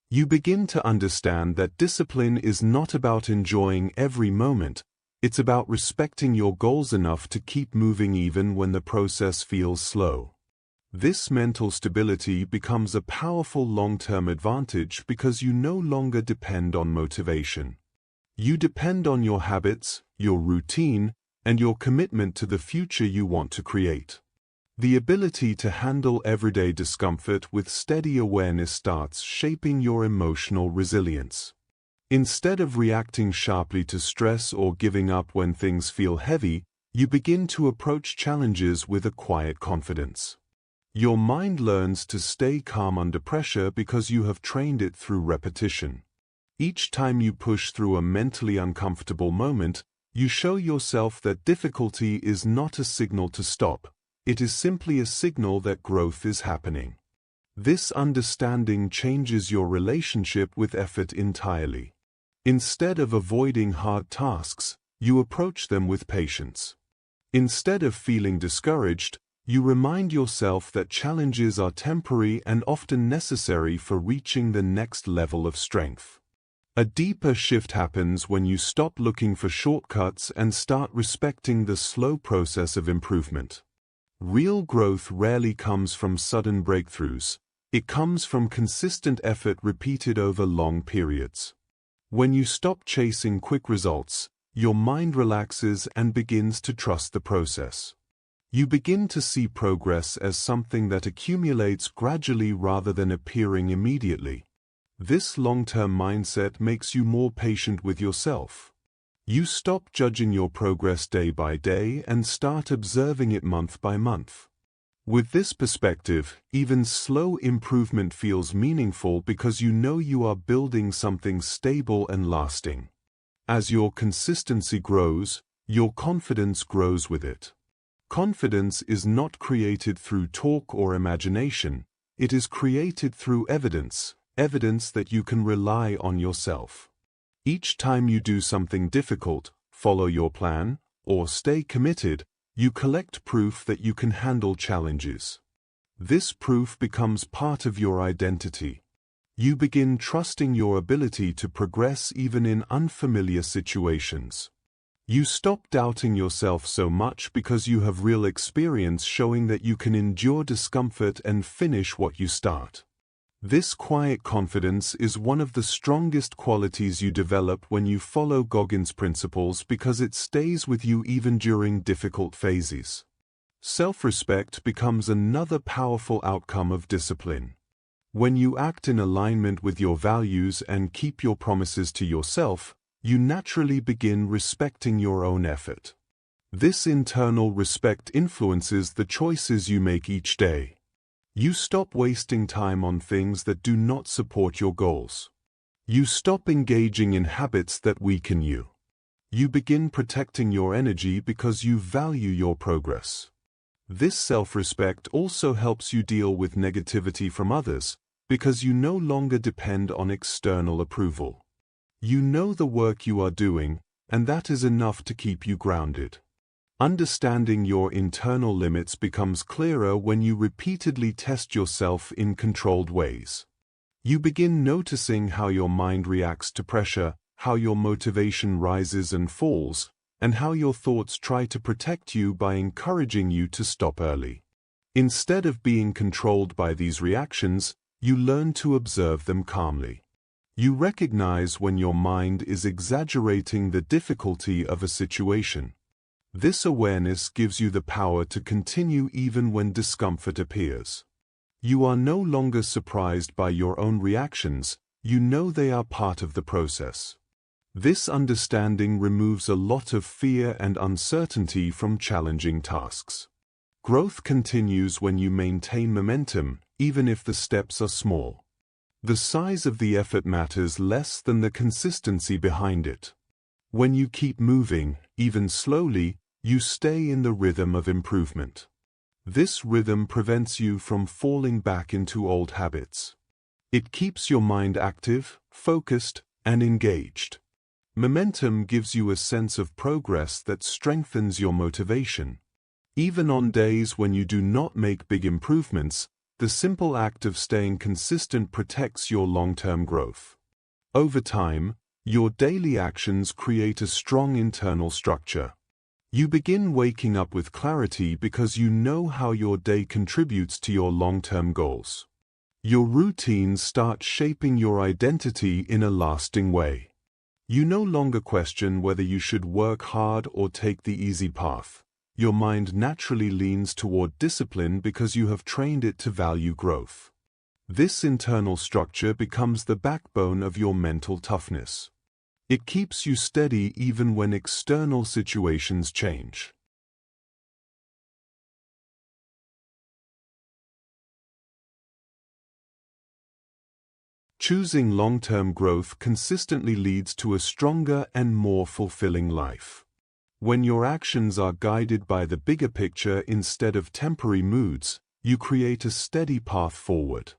You begin to understand that discipline is not about enjoying every moment, it's about respecting your goals enough to keep moving even when the process feels slow. This mental stability becomes a powerful long-term advantage because you no longer depend on motivation. You depend on your habits, your routine, and your commitment to the future you want to create. The ability to handle everyday discomfort with steady awareness starts shaping your emotional resilience. Instead of reacting sharply to stress or giving up when things feel heavy, you begin to approach challenges with a quiet confidence. Your mind learns to stay calm under pressure because you have trained it through repetition. Each time you push through a mentally uncomfortable moment, you show yourself that difficulty is not a signal to stop, it is simply a signal that growth is happening. This understanding changes your relationship with effort entirely. Instead of avoiding hard tasks, you approach them with patience. Instead of feeling discouraged, you remind yourself that challenges are temporary and often necessary for reaching the next level of strength. A deeper shift happens when you stop looking for shortcuts and start respecting the slow process of improvement. Real growth rarely comes from sudden breakthroughs, it comes from consistent effort repeated over long periods. When you stop chasing quick results, your mind relaxes and begins to trust the process. You begin to see progress as something that accumulates gradually rather than appearing immediately. This long-term mindset makes you more patient with yourself. You stop judging your progress day by day and start observing it month by month. With this perspective, even slow improvement feels meaningful because you know you are building something stable and lasting. As your consistency grows, your confidence grows with it. Confidence is not created through talk or imagination, it is created through evidence that you can rely on yourself. Each time you do something difficult, follow your plan, or stay committed, you collect proof that you can handle challenges. This proof becomes part of your identity. You begin trusting your ability to progress even in unfamiliar situations. You stop doubting yourself so much because you have real experience showing that you can endure discomfort and finish what you start. This quiet confidence is one of the strongest qualities you develop when you follow Goggins' principles because it stays with you even during difficult phases. Self-respect becomes another powerful outcome of discipline. When you act in alignment with your values and keep your promises to yourself, you naturally begin respecting your own effort. This internal respect influences the choices you make each day. You stop wasting time on things that do not support your goals. You stop engaging in habits that weaken you. You begin protecting your energy because you value your progress. This self-respect also helps you deal with negativity from others, because you no longer depend on external approval. You know the work you are doing, and that is enough to keep you grounded. Understanding your internal limits becomes clearer when you repeatedly test yourself in controlled ways. You begin noticing how your mind reacts to pressure, how your motivation rises and falls, and how your thoughts try to protect you by encouraging you to stop early. Instead of being controlled by these reactions, you learn to observe them calmly. You recognize when your mind is exaggerating the difficulty of a situation. This awareness gives you the power to continue even when discomfort appears. You are no longer surprised by your own reactions, you know they are part of the process. This understanding removes a lot of fear and uncertainty from challenging tasks. Growth continues when you maintain momentum, even if the steps are small. The size of the effort matters less than the consistency behind it. When you keep moving, even slowly, you stay in the rhythm of improvement. This rhythm prevents you from falling back into old habits. It keeps your mind active, focused, and engaged. Momentum gives you a sense of progress that strengthens your motivation. Even on days when you do not make big improvements, the simple act of staying consistent protects your long-term growth. Over time, your daily actions create a strong internal structure. You begin waking up with clarity because you know how your day contributes to your long-term goals. Your routines start shaping your identity in a lasting way. You no longer question whether you should work hard or take the easy path. Your mind naturally leans toward discipline because you have trained it to value growth. This internal structure becomes the backbone of your mental toughness. It keeps you steady even when external situations change. Choosing long-term growth consistently leads to a stronger and more fulfilling life. When your actions are guided by the bigger picture instead of temporary moods, you create a steady path forward.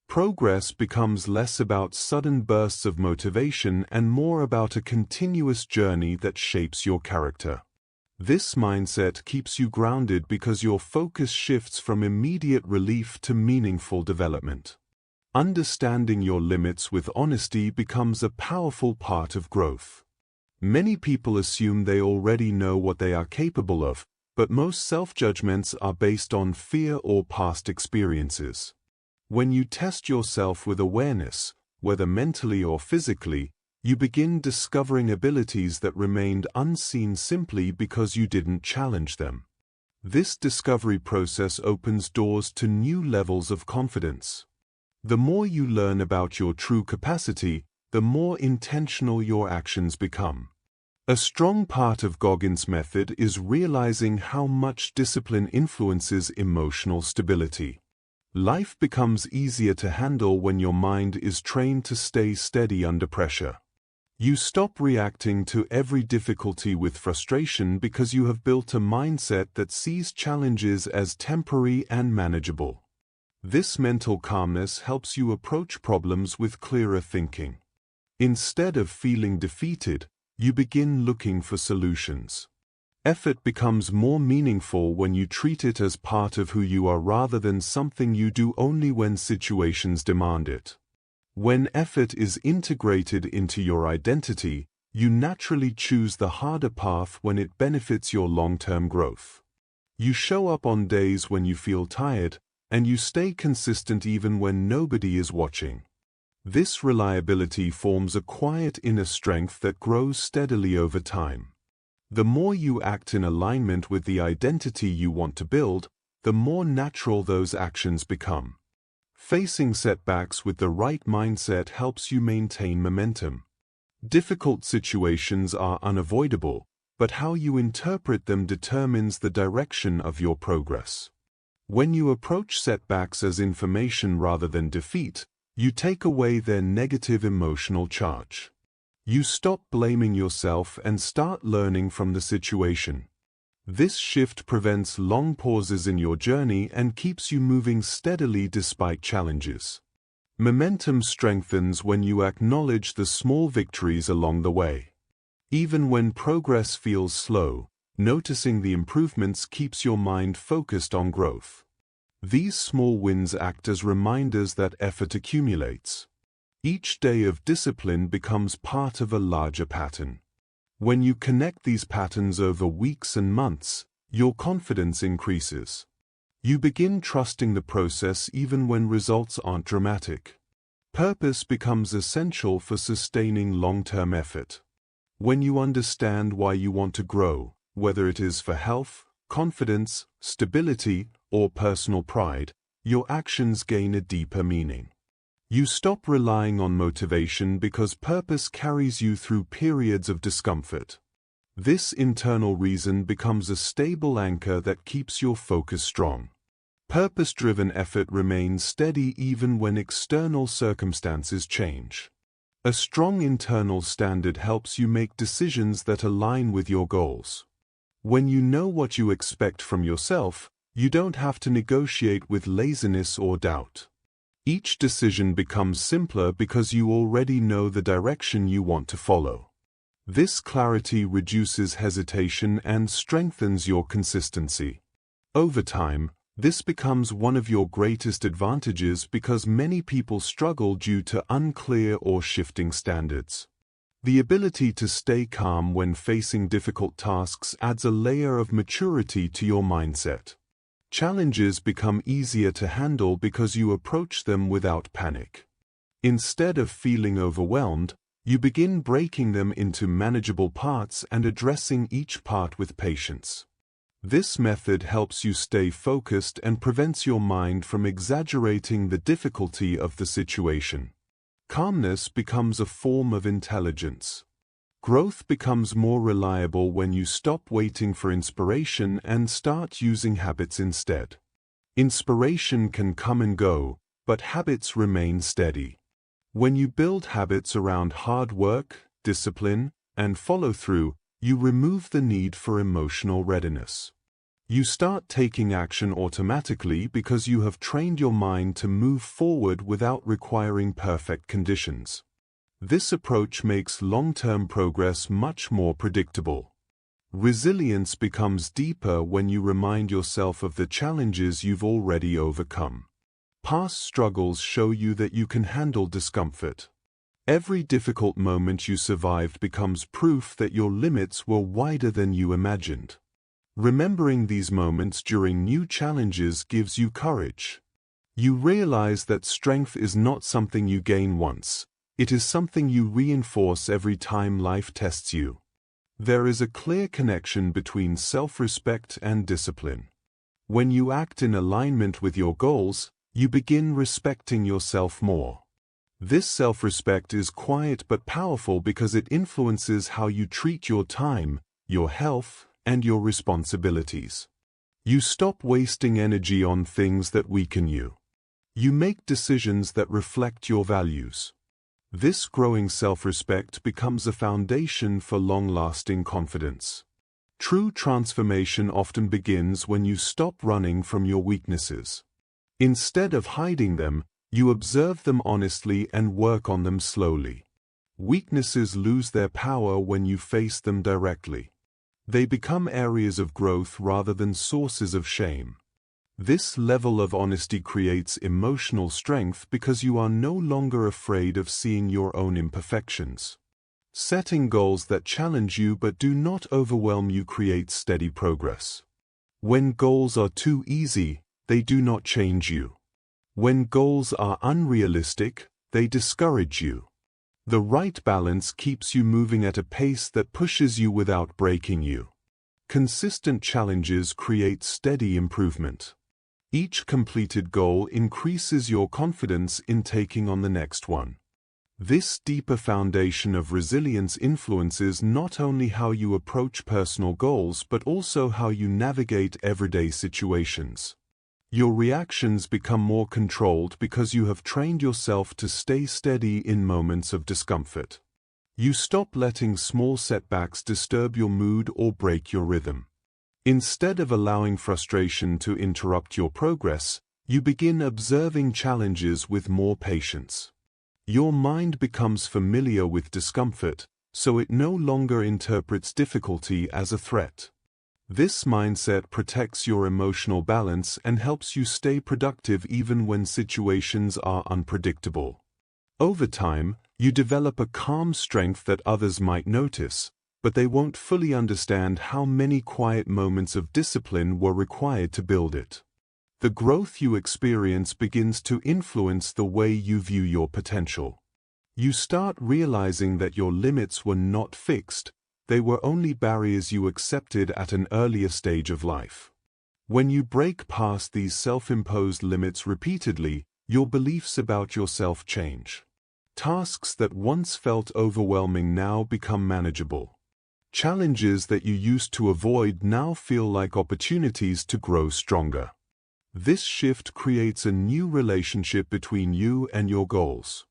Progress becomes less about sudden bursts of motivation and more about a continuous journey that shapes your character. This mindset keeps you grounded because your focus shifts from immediate relief to meaningful development. Understanding your limits with honesty becomes a powerful part of growth. Many people assume they already know what they are capable of, but most self-judgments are based on fear or past experiences. When you test yourself with awareness, whether mentally or physically, you begin discovering abilities that remained unseen simply because you didn't challenge them. This discovery process opens doors to new levels of confidence. The more you learn about your true capacity, the more intentional your actions become. A strong part of Goggins' method is realizing how much discipline influences emotional stability. Life becomes easier to handle when your mind is trained to stay steady under pressure. You stop reacting to every difficulty with frustration because you have built a mindset that sees challenges as temporary and manageable. This mental calmness helps you approach problems with clearer thinking. Instead of feeling defeated, you begin looking for solutions. Effort becomes more meaningful when you treat it as part of who you are rather than something you do only when situations demand it. When effort is integrated into your identity, you naturally choose the harder path when it benefits your long-term growth. You show up on days when you feel tired, and you stay consistent even when nobody is watching. This reliability forms a quiet inner strength that grows steadily over time. The more you act in alignment with the identity you want to build, the more natural those actions become. Facing setbacks with the right mindset helps you maintain momentum. Difficult situations are unavoidable, but how you interpret them determines the direction of your progress. When you approach setbacks as information rather than defeat, you take away their negative emotional charge. You stop blaming yourself and start learning from the situation. This shift prevents long pauses in your journey and keeps you moving steadily despite challenges. Momentum strengthens when you acknowledge the small victories along the way. Even when progress feels slow, noticing the improvements keeps your mind focused on growth. These small wins act as reminders that effort accumulates. Each day of discipline becomes part of a larger pattern. When you connect these patterns over weeks and months, your confidence increases. You begin trusting the process even when results aren't dramatic. Purpose becomes essential for sustaining long-term effort. When you understand why you want to grow, whether it is for health, confidence, stability, or personal pride, your actions gain a deeper meaning. You stop relying on motivation because purpose carries you through periods of discomfort. This internal reason becomes a stable anchor that keeps your focus strong. Purpose-driven effort remains steady even when external circumstances change. A strong internal standard helps you make decisions that align with your goals. When you know what you expect from yourself, you don't have to negotiate with laziness or doubt. Each decision becomes simpler because you already know the direction you want to follow. This clarity reduces hesitation and strengthens your consistency. Over time, this becomes one of your greatest advantages because many people struggle due to unclear or shifting standards. The ability to stay calm when facing difficult tasks adds a layer of maturity to your mindset. Challenges become easier to handle because you approach them without panic. Instead of feeling overwhelmed, you begin breaking them into manageable parts and addressing each part with patience. This method helps you stay focused and prevents your mind from exaggerating the difficulty of the situation. Calmness becomes a form of intelligence. Growth becomes more reliable when you stop waiting for inspiration and start using habits instead. Inspiration can come and go, but habits remain steady. When you build habits around hard work, discipline, and follow-through, you remove the need for emotional readiness. You start taking action automatically because you have trained your mind to move forward without requiring perfect conditions. This approach makes long-term progress much more predictable. Resilience becomes deeper when you remind yourself of the challenges you've already overcome. Past struggles show you that you can handle discomfort. Every difficult moment you survived becomes proof that your limits were wider than you imagined. Remembering these moments during new challenges gives you courage. You realize that strength is not something you gain once. It is something you reinforce every time life tests you. There is a clear connection between self-respect and discipline. When you act in alignment with your goals, you begin respecting yourself more. This self-respect is quiet but powerful because it influences how you treat your time, your health, and your responsibilities. You stop wasting energy on things that weaken you. You make decisions that reflect your values. This growing self-respect becomes a foundation for long-lasting confidence. True transformation often begins when you stop running from your weaknesses. Instead of hiding them, you observe them honestly and work on them slowly. Weaknesses lose their power when you face them directly. They become areas of growth rather than sources of shame. This level of honesty creates emotional strength because you are no longer afraid of seeing your own imperfections. Setting goals that challenge you but do not overwhelm you creates steady progress. When goals are too easy, they do not change you. When goals are unrealistic, they discourage you. The right balance keeps you moving at a pace that pushes you without breaking you. Consistent challenges create steady improvement. Each completed goal increases your confidence in taking on the next one. This deeper foundation of resilience influences not only how you approach personal goals but also how you navigate everyday situations. Your reactions become more controlled because you have trained yourself to stay steady in moments of discomfort. You stop letting small setbacks disturb your mood or break your rhythm. Instead of allowing frustration to interrupt your progress, you begin observing challenges with more patience. Your mind becomes familiar with discomfort, so it no longer interprets difficulty as a threat. This mindset protects your emotional balance and helps you stay productive even when situations are unpredictable. Over time, you develop a calm strength that others might notice, but they won't fully understand how many quiet moments of discipline were required to build it. The growth you experience begins to influence the way you view your potential. You start realizing that your limits were not fixed, they were only barriers you accepted at an earlier stage of life. When you break past these self-imposed limits repeatedly, your beliefs about yourself change. Tasks that once felt overwhelming now become manageable. Challenges that you used to avoid now feel like opportunities to grow stronger. This shift creates a new relationship between you and your goals.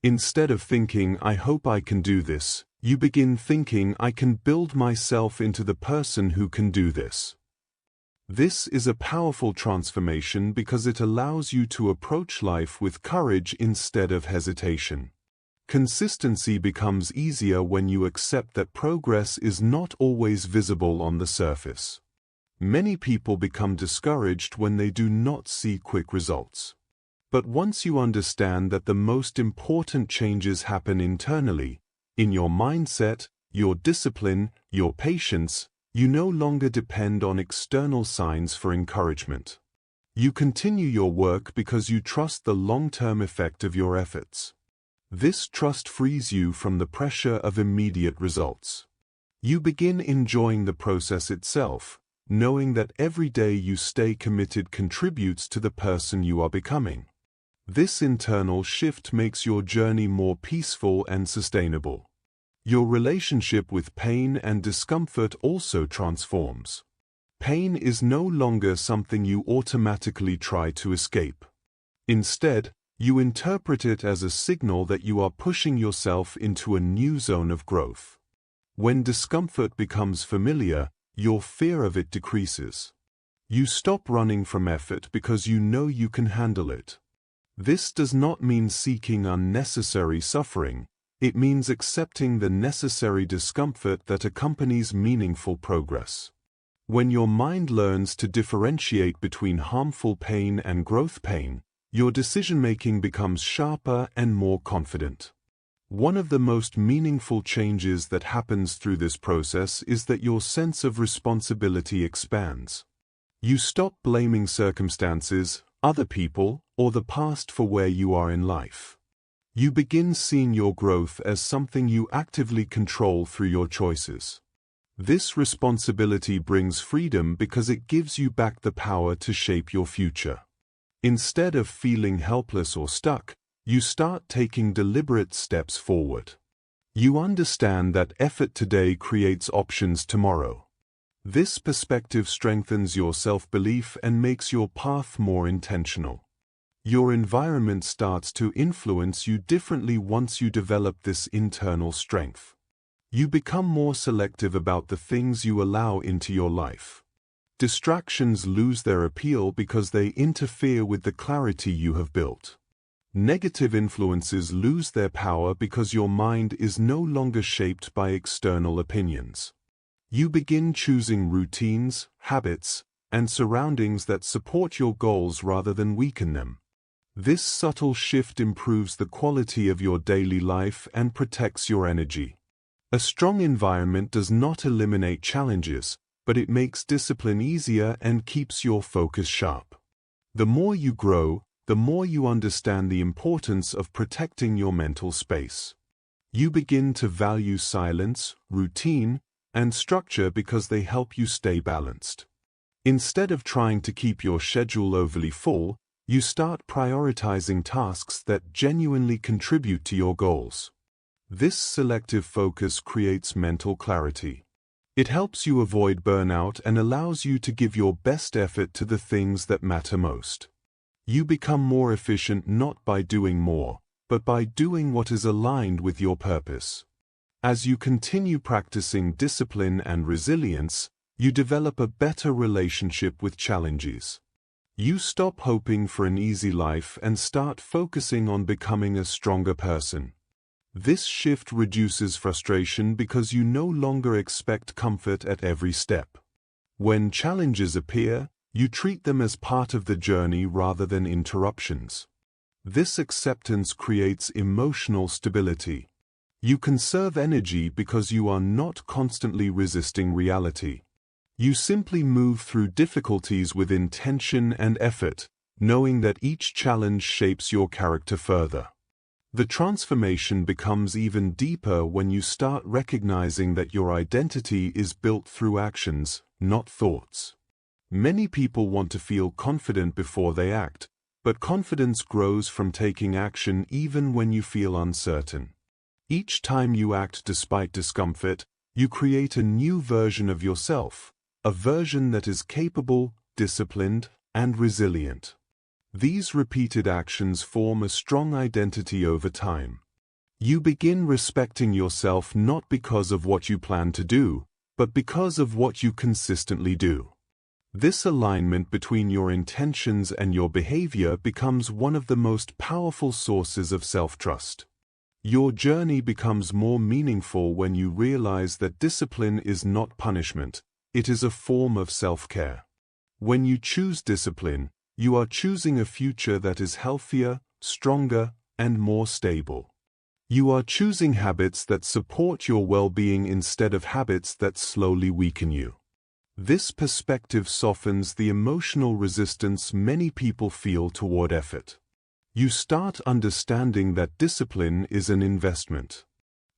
Instead of thinking, "I hope I can do this," you begin thinking, "I can build myself into the person who can do this." This is a powerful transformation because it allows you to approach life with courage instead of hesitation. Consistency becomes easier when you accept that progress is not always visible on the surface. Many people become discouraged when they do not see quick results. But once you understand that the most important changes happen internally, in your mindset, your discipline, your patience, you no longer depend on external signs for encouragement. You continue your work because you trust the long-term effect of your efforts. This trust frees you from the pressure of immediate results. You begin enjoying the process itself, knowing that every day you stay committed contributes to the person you are becoming. This internal shift makes your journey more peaceful and sustainable. Your relationship with pain and discomfort also transforms. Pain is no longer something you automatically try to escape. Instead, you interpret it as a signal that you are pushing yourself into a new zone of growth. When discomfort becomes familiar, your fear of it decreases. You stop running from effort because you know you can handle it. This does not mean seeking unnecessary suffering. It means accepting the necessary discomfort that accompanies meaningful progress. When your mind learns to differentiate between harmful pain and growth pain, your decision-making becomes sharper and more confident. One of the most meaningful changes that happens through this process is that your sense of responsibility expands. You stop blaming circumstances, other people, or the past for where you are in life. You begin seeing your growth as something you actively control through your choices. This responsibility brings freedom because it gives you back the power to shape your future. Instead of feeling helpless or stuck, you start taking deliberate steps forward. You understand that effort today creates options tomorrow. This perspective strengthens your self-belief and makes your path more intentional. Your environment starts to influence you differently once you develop this internal strength. You become more selective about the things you allow into your life. Distractions lose their appeal because they interfere with the clarity you have built. Negative influences lose their power because your mind is no longer shaped by external opinions. You begin choosing routines, habits, and surroundings that support your goals rather than weaken them. This subtle shift improves the quality of your daily life and protects your energy. A strong environment does not eliminate challenges, but it makes discipline easier and keeps your focus sharp. The more you grow, the more you understand the importance of protecting your mental space. You begin to value silence, routine, and structure because they help you stay balanced. Instead of trying to keep your schedule overly full, you start prioritizing tasks that genuinely contribute to your goals. This selective focus creates mental clarity. It helps you avoid burnout and allows you to give your best effort to the things that matter most. You become more efficient not by doing more, but by doing what is aligned with your purpose. As you continue practicing discipline and resilience, you develop a better relationship with challenges. You stop hoping for an easy life and start focusing on becoming a stronger person. This shift reduces frustration because you no longer expect comfort at every step. When challenges appear, you treat them as part of the journey rather than interruptions. This acceptance creates emotional stability. You conserve energy because you are not constantly resisting reality. You simply move through difficulties with intention and effort, knowing that each challenge shapes your character further. The transformation becomes even deeper when you start recognizing that your identity is built through actions, not thoughts. Many people want to feel confident before they act, but confidence grows from taking action even when you feel uncertain. Each time you act despite discomfort, you create a new version of yourself, a version that is capable, disciplined, and resilient. These repeated actions form a strong identity over time. You begin respecting yourself not because of what you plan to do, but because of what you consistently do. This alignment between your intentions and your behavior becomes one of the most powerful sources of self-trust. Your journey becomes more meaningful when you realize that discipline is not punishment, it is a form of self-care. When you choose discipline, you are choosing a future that is healthier, stronger, and more stable. You are choosing habits that support your well-being instead of habits that slowly weaken you. This perspective softens the emotional resistance many people feel toward effort. You start understanding that discipline is an investment.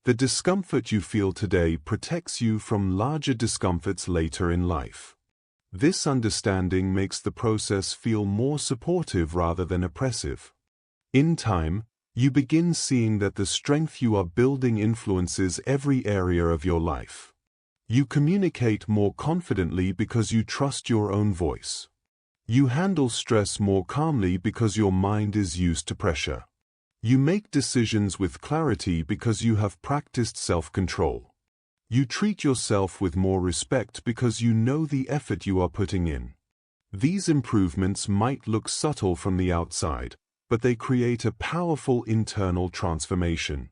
The discomfort you feel today protects you from larger discomforts later in life. This understanding makes the process feel more supportive rather than oppressive. In time, you begin seeing that the strength you are building influences every area of your life. You communicate more confidently because you trust your own voice. You handle stress more calmly because your mind is used to pressure. You make decisions with clarity because you have practiced self-control. You treat yourself with more respect because you know the effort you are putting in. These improvements might look subtle from the outside, but they create a powerful internal transformation.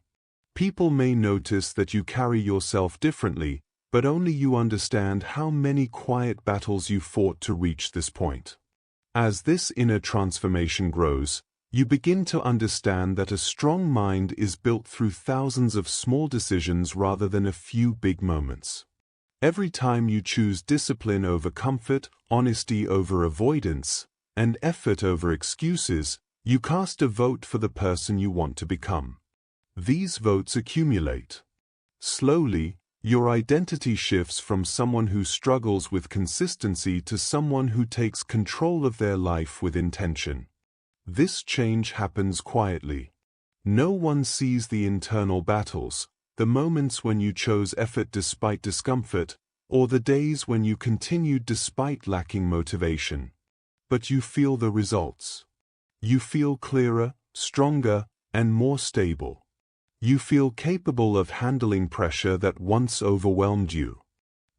People may notice that you carry yourself differently, but only you understand how many quiet battles you fought to reach this point. As this inner transformation grows, you begin to understand that a strong mind is built through thousands of small decisions rather than a few big moments. Every time you choose discipline over comfort, honesty over avoidance, and effort over excuses, you cast a vote for the person you want to become. These votes accumulate. Slowly, your identity shifts from someone who struggles with consistency to someone who takes control of their life with intention. This change happens quietly. No one sees the internal battles, the moments when you chose effort despite discomfort, or the days when you continued despite lacking motivation. But you feel the results. You feel clearer, stronger, and more stable. You feel capable of handling pressure that once overwhelmed you.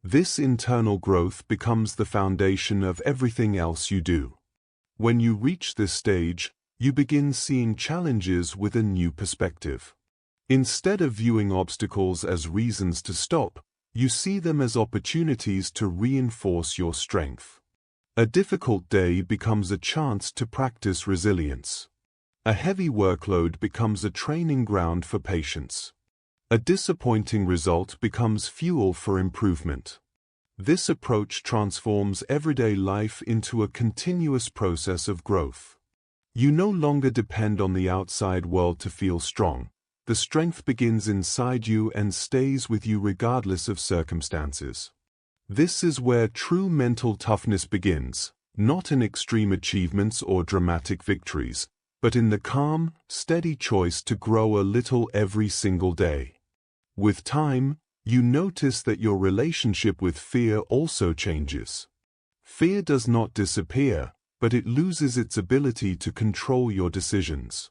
This internal growth becomes the foundation of everything else you do. When you reach this stage, you begin seeing challenges with a new perspective. Instead of viewing obstacles as reasons to stop, you see them as opportunities to reinforce your strength. A difficult day becomes a chance to practice resilience. A heavy workload becomes a training ground for patience. A disappointing result becomes fuel for improvement. This approach transforms everyday life into a continuous process of growth. You no longer depend on the outside world to feel strong. The strength begins inside you and stays with you regardless of circumstances. This is where true mental toughness begins, not in extreme achievements or dramatic victories, but in the calm, steady choice to grow a little every single day. With time, you notice that your relationship with fear also changes. Fear does not disappear, but it loses its ability to control your decisions.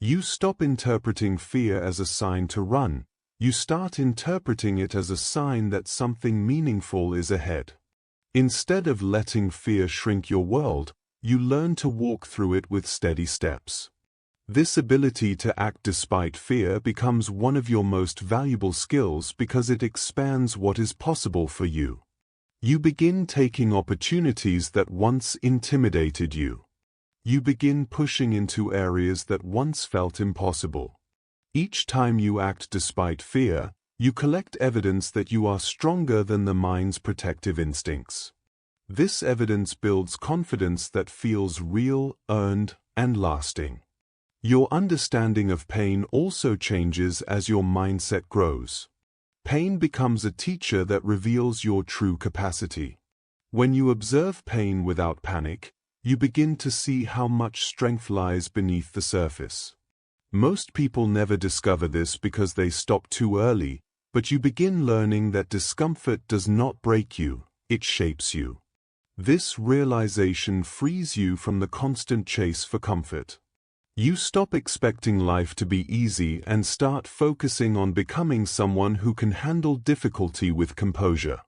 You stop interpreting fear as a sign to run. You start interpreting it as a sign that something meaningful is ahead. Instead of letting fear shrink your world, you learn to walk through it with steady steps. This ability to act despite fear becomes one of your most valuable skills because it expands what is possible for you. You begin taking opportunities that once intimidated you. You begin pushing into areas that once felt impossible. Each time you act despite fear, You collect evidence that you are stronger than the mind's protective instincts. This evidence builds confidence that feels real, earned, and lasting. Your understanding of pain also changes as your mindset grows. Pain becomes a teacher that reveals your true capacity. When you observe pain without panic, you begin to see how much strength lies beneath the surface. Most people never discover this because they stop too early, but you begin learning that discomfort does not break you, it shapes you. This realization frees you from the constant chase for comfort. You stop expecting life to be easy and start focusing on becoming someone who can handle difficulty with composure.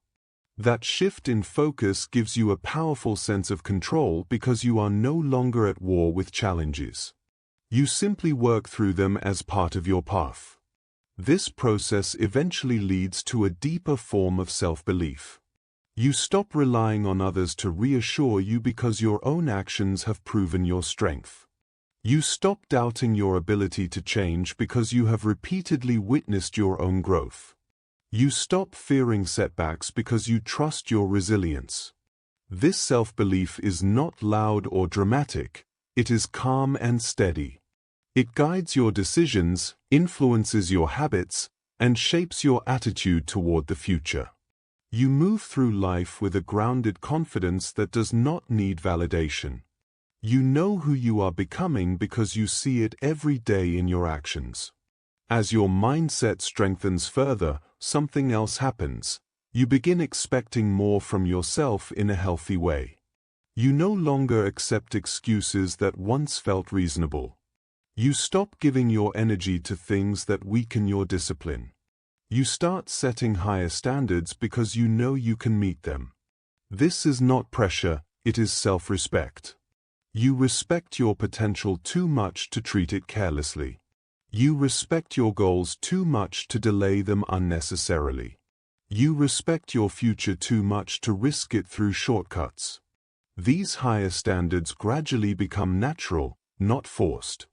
That shift in focus gives you a powerful sense of control because you are no longer at war with challenges. You simply work through them as part of your path. This process eventually leads to a deeper form of self-belief. You stop relying on others to reassure you because your own actions have proven your strength. You stop doubting your ability to change because you have repeatedly witnessed your own growth. You stop fearing setbacks because you trust your resilience. This self-belief is not loud or dramatic, it is calm and steady. It guides your decisions, influences your habits, and shapes your attitude toward the future. You move through life with a grounded confidence that does not need validation. You know who you are becoming because you see it every day in your actions. As your mindset strengthens further, something else happens. You begin expecting more from yourself in a healthy way. You no longer accept excuses that once felt reasonable. You stop giving your energy to things that weaken your discipline. You start setting higher standards because you know you can meet them. This is not pressure, it is self-respect. You respect your potential too much to treat it carelessly. You respect your goals too much to delay them unnecessarily. You respect your future too much to risk it through shortcuts. These higher standards gradually become natural, not forced.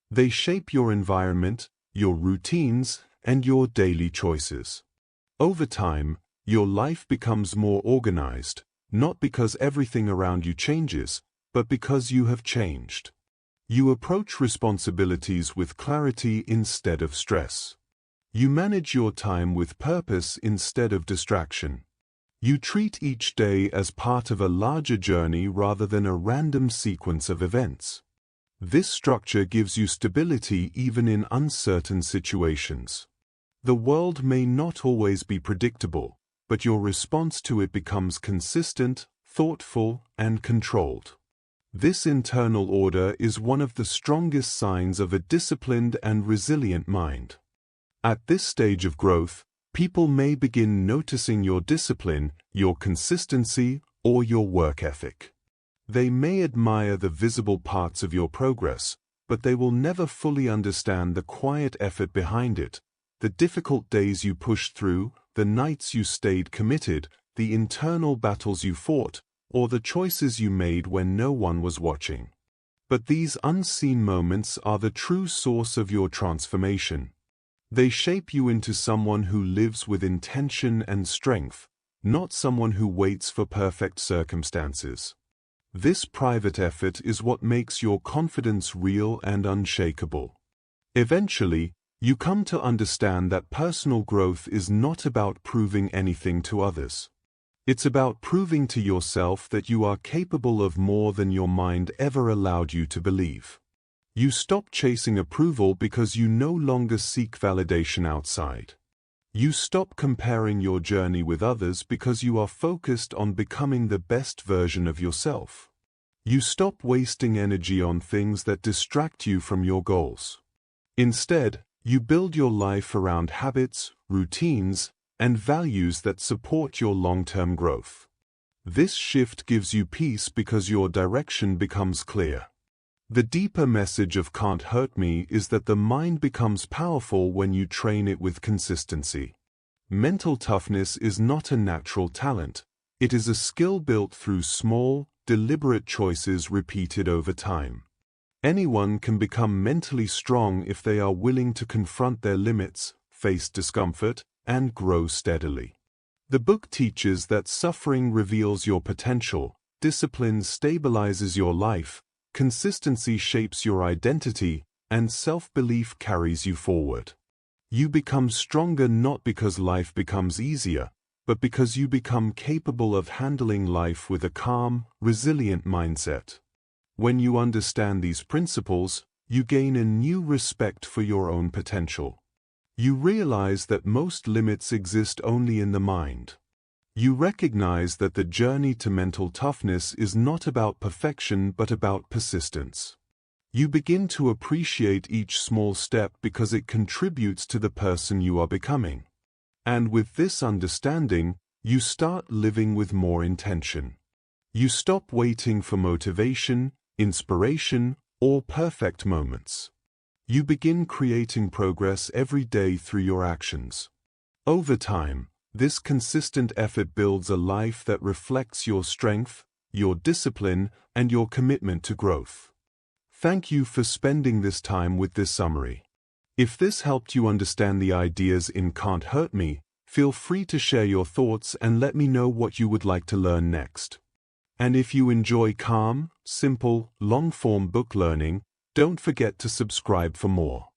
They shape your environment, your routines, and your daily choices. Over time, your life becomes more organized, not because everything around you changes, but because you have changed. You approach responsibilities with clarity instead of stress. You manage your time with purpose instead of distraction. You treat each day as part of a larger journey rather than a random sequence of events. This structure gives you stability even in uncertain situations. The world may not always be predictable, but your response to it becomes consistent, thoughtful, and controlled. This internal order is one of the strongest signs of a disciplined and resilient mind. At this stage of growth, people may begin noticing your discipline, your consistency, or your work ethic. They may admire the visible parts of your progress, but they will never fully understand the quiet effort behind it, the difficult days you pushed through, the nights you stayed committed, the internal battles you fought, or the choices you made when no one was watching. But these unseen moments are the true source of your transformation. They shape you into someone who lives with intention and strength, not someone who waits for perfect circumstances. This private effort is what makes your confidence real and unshakable. Eventually, you come to understand that personal growth is not about proving anything to others. It's about proving to yourself that you are capable of more than your mind ever allowed you to believe. You stop chasing approval because you no longer seek validation outside. You stop comparing your journey with others because you are focused on becoming the best version of yourself. You stop wasting energy on things that distract you from your goals. Instead, you build your life around habits, routines, and values that support your long-term growth. This shift gives you peace because your direction becomes clear. The deeper message of Can't Hurt Me is that the mind becomes powerful when you train it with consistency. Mental toughness is not a natural talent. It is a skill built through small, deliberate choices repeated over time. Anyone can become mentally strong if they are willing to confront their limits, face discomfort, and grow steadily. The book teaches that suffering reveals your potential, discipline stabilizes your life, consistency shapes your identity, and self-belief carries you forward. You become stronger not because life becomes easier, but because you become capable of handling life with a calm, resilient mindset. When you understand these principles, you gain a new respect for your own potential. You realize that most limits exist only in the mind. You recognize that the journey to mental toughness is not about perfection but about persistence. You begin to appreciate each small step because it contributes to the person you are becoming. And with this understanding, you start living with more intention. You stop waiting for motivation, inspiration, or perfect moments. You begin creating progress every day through your actions. Over time, this consistent effort builds a life that reflects your strength, your discipline, and your commitment to growth. Thank you for spending this time with this summary. If this helped you understand the ideas in Can't Hurt Me, feel free to share your thoughts and let me know what you would like to learn next. And if you enjoy calm, simple, long-form book learning, don't forget to subscribe for more.